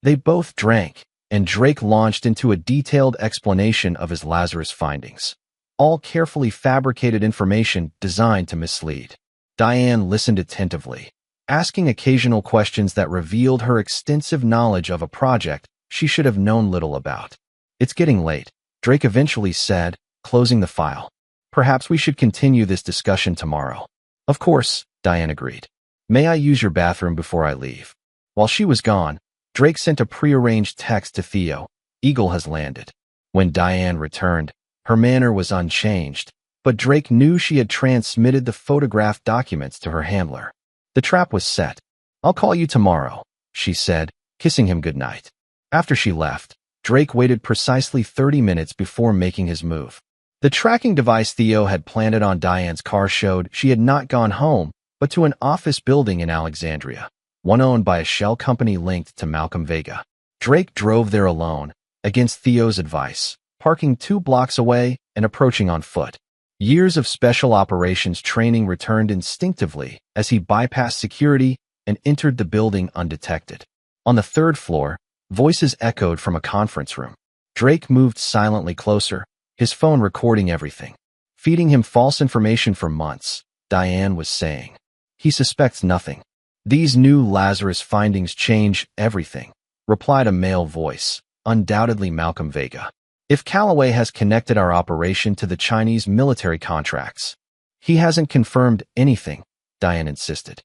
They both drank, and Drake launched into a detailed explanation of his Lazarus findings. All carefully fabricated information designed to mislead. Diane listened attentively, asking occasional questions that revealed her extensive knowledge of a project she should have known little about. It's getting late, Drake eventually said, closing the file. Perhaps we should continue this discussion tomorrow. Of course, Diane agreed. May I use your bathroom before I leave? While she was gone, Drake sent a prearranged text to Theo. Eagle has landed. When Diane returned, her manner was unchanged, but Drake knew she had transmitted the photographed documents to her handler. The trap was set. I'll call you tomorrow, she said, kissing him goodnight. After she left, Drake waited precisely 30 minutes before making his move. The tracking device Theo had planted on Diane's car showed she had not gone home, but to an office building in Alexandria, one owned by a shell company linked to Malcolm Vega. Drake drove there alone, against Theo's advice, parking 2 blocks away and approaching on foot. Years of special operations training returned instinctively as he bypassed security and entered the building undetected. On the 3rd floor, voices echoed from a conference room. Drake moved silently closer, his phone recording everything. Feeding him false information for months, Diane was saying. He suspects nothing. These new Lazarus findings change everything, replied a male voice, undoubtedly Malcolm Vega. If Calloway has connected our operation to the Chinese military contracts, he hasn't confirmed anything, Diane insisted.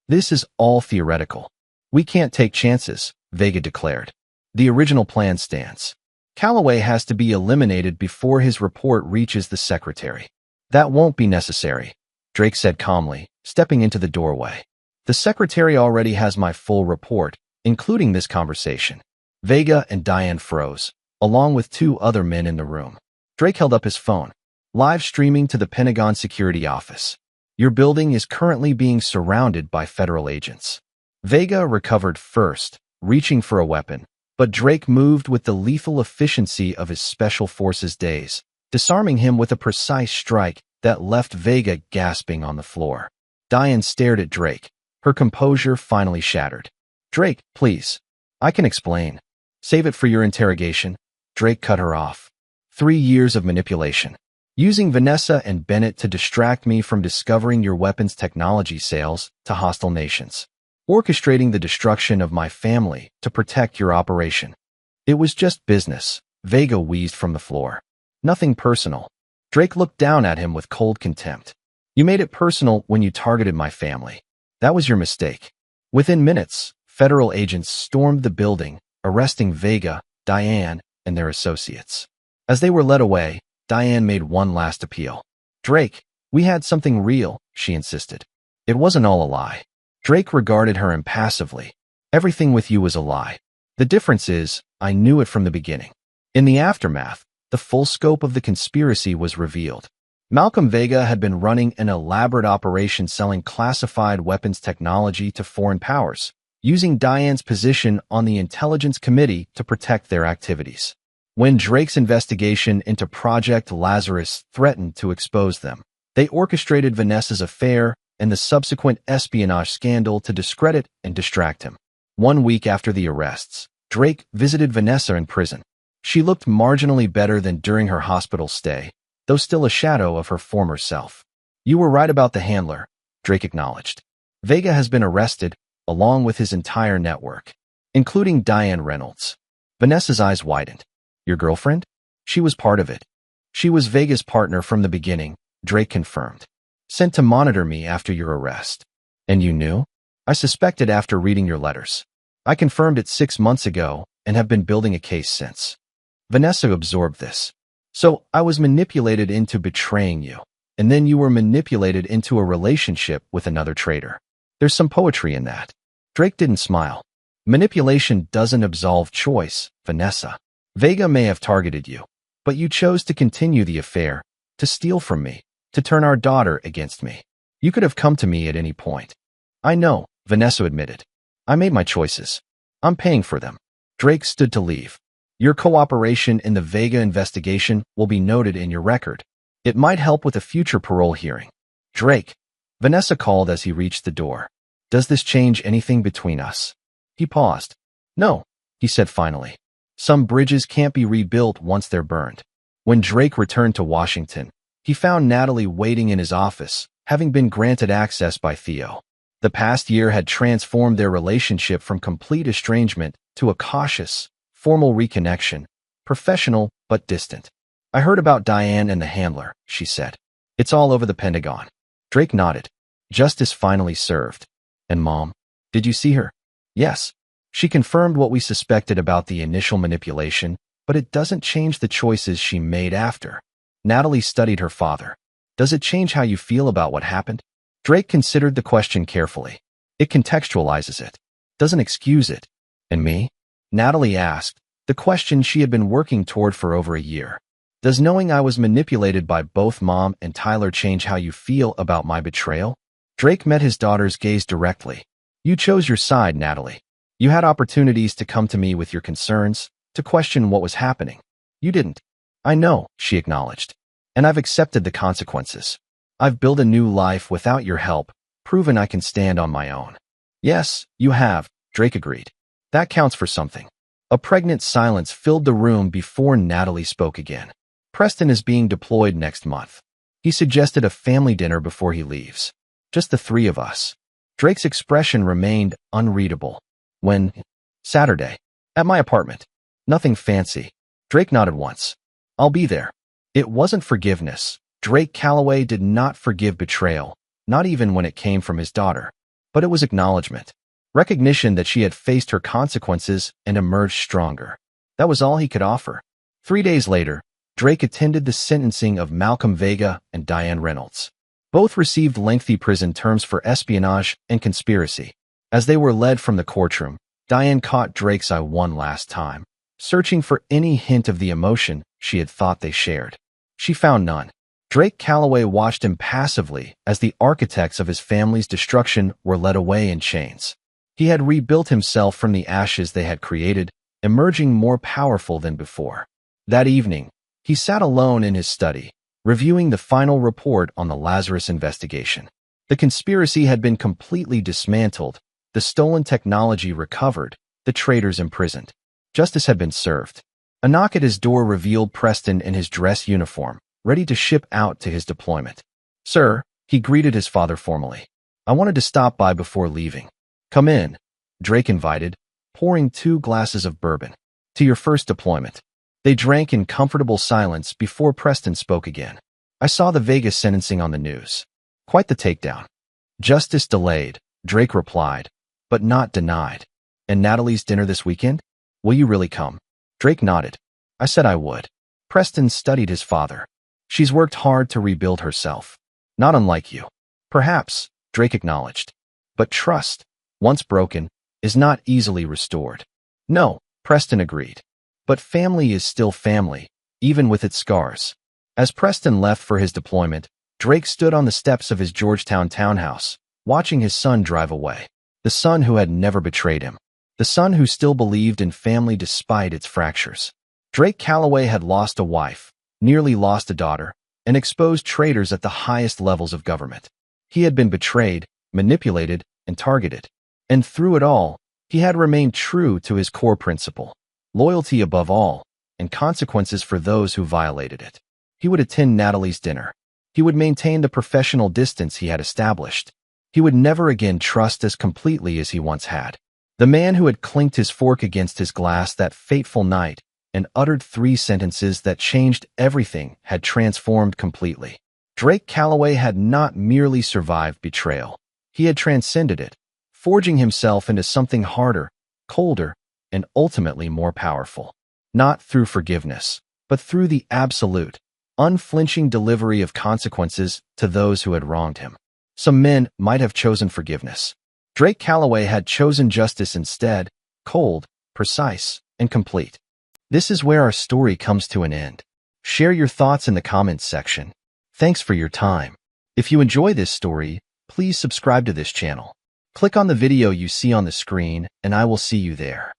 This is all theoretical. We can't take chances, Vega declared. The original plan stands. Calloway has to be eliminated before his report reaches the secretary. That won't be necessary, Drake said calmly, stepping into the doorway. The secretary already has my full report, including this conversation. Vega and Diane froze, along with 2 other men in the room. Drake held up his phone. Live streaming to the Pentagon security office. Your building is currently being surrounded by federal agents. Vega recovered first, reaching for a weapon, but Drake moved with the lethal efficiency of his special forces days, disarming him with a precise strike that left Vega gasping on the floor. Diane stared at Drake, her composure finally shattered. Drake, please. I can explain. Save it for your interrogation. Drake cut her off. 3 years of manipulation. Using Vanessa and Bennett to distract me from discovering your weapons technology sales to hostile nations. Orchestrating the destruction of my family to protect your operation. It was just business, Vega wheezed from the floor. Nothing personal. Drake looked down at him with cold contempt. You made it personal when you targeted my family. That was your mistake. Within minutes, federal agents stormed the building, arresting Vega, Diane, and their associates. As they were led away, Diane made one last appeal. Drake, we had something real, she insisted. It wasn't all a lie. Drake regarded her impassively. Everything with you was a lie. The difference is, I knew it from the beginning. In the aftermath, the full scope of the conspiracy was revealed. Malcolm Vega had been running an elaborate operation selling classified weapons technology to foreign powers, using Diane's position on the Intelligence Committee to protect their activities. When Drake's investigation into Project Lazarus threatened to expose them, they orchestrated Vanessa's affair and the subsequent espionage scandal to discredit and distract him. 1 week after the arrests, Drake visited Vanessa in prison. She looked marginally better than during her hospital stay, though still a shadow of her former self. You were right about the handler, Drake acknowledged. Vega has been arrested, along with his entire network, including Diane Reynolds. Vanessa's eyes widened. Your girlfriend? She was part of it. She was Vega's partner from the beginning, Drake confirmed. Sent to monitor me after your arrest. And you knew? I suspected after reading your letters. I confirmed it 6 months ago and have been building a case since. Vanessa absorbed this. So I was manipulated into betraying you, and then you were manipulated into a relationship with another traitor. There's some poetry in that. Drake didn't smile. Manipulation doesn't absolve choice, Vanessa. Vega may have targeted you, but you chose to continue the affair, to steal from me, to turn our daughter against me. You could have come to me at any point. I know, Vanessa admitted. I made my choices. I'm paying for them. Drake stood to leave. Your cooperation in the Vega investigation will be noted in your record. It might help with a future parole hearing. Drake, Vanessa called as he reached the door. Does this change anything between us? He paused. No, he said finally. Some bridges can't be rebuilt once they're burned. When Drake returned to Washington, he found Natalie waiting in his office, having been granted access by Theo. The past year had transformed their relationship from complete estrangement to a cautious, formal reconnection, professional but distant. I heard about Diane and the handler, she said. It's all over the Pentagon. Drake nodded. Justice finally served. And Mom, did you see her? Yes. She confirmed what we suspected about the initial manipulation, but it doesn't change the choices she made after. Natalie studied her father. Does it change how you feel about what happened? Drake considered the question carefully. It contextualizes it. Doesn't excuse it. And me? Natalie asked, the question she had been working toward for over a year. Does knowing I was manipulated by both Mom and Tyler change how you feel about my betrayal? Drake met his daughter's gaze directly. You chose your side, Natalie. You had opportunities to come to me with your concerns, to question what was happening. You didn't. I know, she acknowledged. And I've accepted the consequences. I've built a new life without your help, proven I can stand on my own. Yes, you have, Drake agreed. That counts for something. A pregnant silence filled the room before Natalie spoke again. Preston is being deployed next month. He suggested a family dinner before he leaves. Just the three of us. Drake's expression remained unreadable. When? Saturday. At my apartment. Nothing fancy. Drake nodded once. I'll be there. It wasn't forgiveness. Drake Calloway did not forgive betrayal, not even when it came from his daughter. But it was acknowledgement. Recognition that she had faced her consequences and emerged stronger. That was all he could offer. 3 days later, Drake attended the sentencing of Malcolm Vega and Diane Reynolds. Both received lengthy prison terms for espionage and conspiracy. As they were led from the courtroom, Diane caught Drake's eye one last time, searching for any hint of the emotion she had thought they shared. She found none. Drake Calloway watched impassively as the architects of his family's destruction were led away in chains. He had rebuilt himself from the ashes they had created, emerging more powerful than before. That evening, he sat alone in his study, reviewing the final report on the Lazarus investigation. The conspiracy had been completely dismantled, the stolen technology recovered, the traitors imprisoned. Justice had been served. A knock at his door revealed Preston in his dress uniform, ready to ship out to his deployment. Sir, he greeted his father formally. I wanted to stop by before leaving. Come in, Drake invited, pouring 2 glasses of bourbon. To your first deployment. They drank in comfortable silence before Preston spoke again. I saw the Vegas sentencing on the news. Quite the takedown. Justice delayed, Drake replied, but not denied. And Natalie's dinner this weekend? Will you really come? Drake nodded. I said I would. Preston studied his father. She's worked hard to rebuild herself. Not unlike you. Perhaps, Drake acknowledged. But trust, once broken, is not easily restored. No, Preston agreed. But family is still family, even with its scars. As Preston left for his deployment, Drake stood on the steps of his Georgetown townhouse, watching his son drive away. The son who had never betrayed him. The son who still believed in family despite its fractures. Drake Calloway had lost a wife, nearly lost a daughter, and exposed traitors at the highest levels of government. He had been betrayed, manipulated, and targeted. And through it all, he had remained true to his core principle. Loyalty above all, and consequences for those who violated it. He would attend Natalie's dinner. He would maintain the professional distance he had established. He would never again trust as completely as he once had. The man who had clinked his fork against his glass that fateful night and uttered 3 sentences that changed everything had transformed completely. Drake Calloway had not merely survived betrayal. He had transcended it, forging himself into something harder, colder, and ultimately more powerful. Not through forgiveness, but through the absolute, unflinching delivery of consequences to those who had wronged him. Some men might have chosen forgiveness. Drake Calloway had chosen justice instead, cold, precise, and complete. This is where our story comes to an end. Share your thoughts in the comments section. Thanks for your time. If you enjoy this story, please subscribe to this channel. Click on the video you see on the screen, and I will see you there.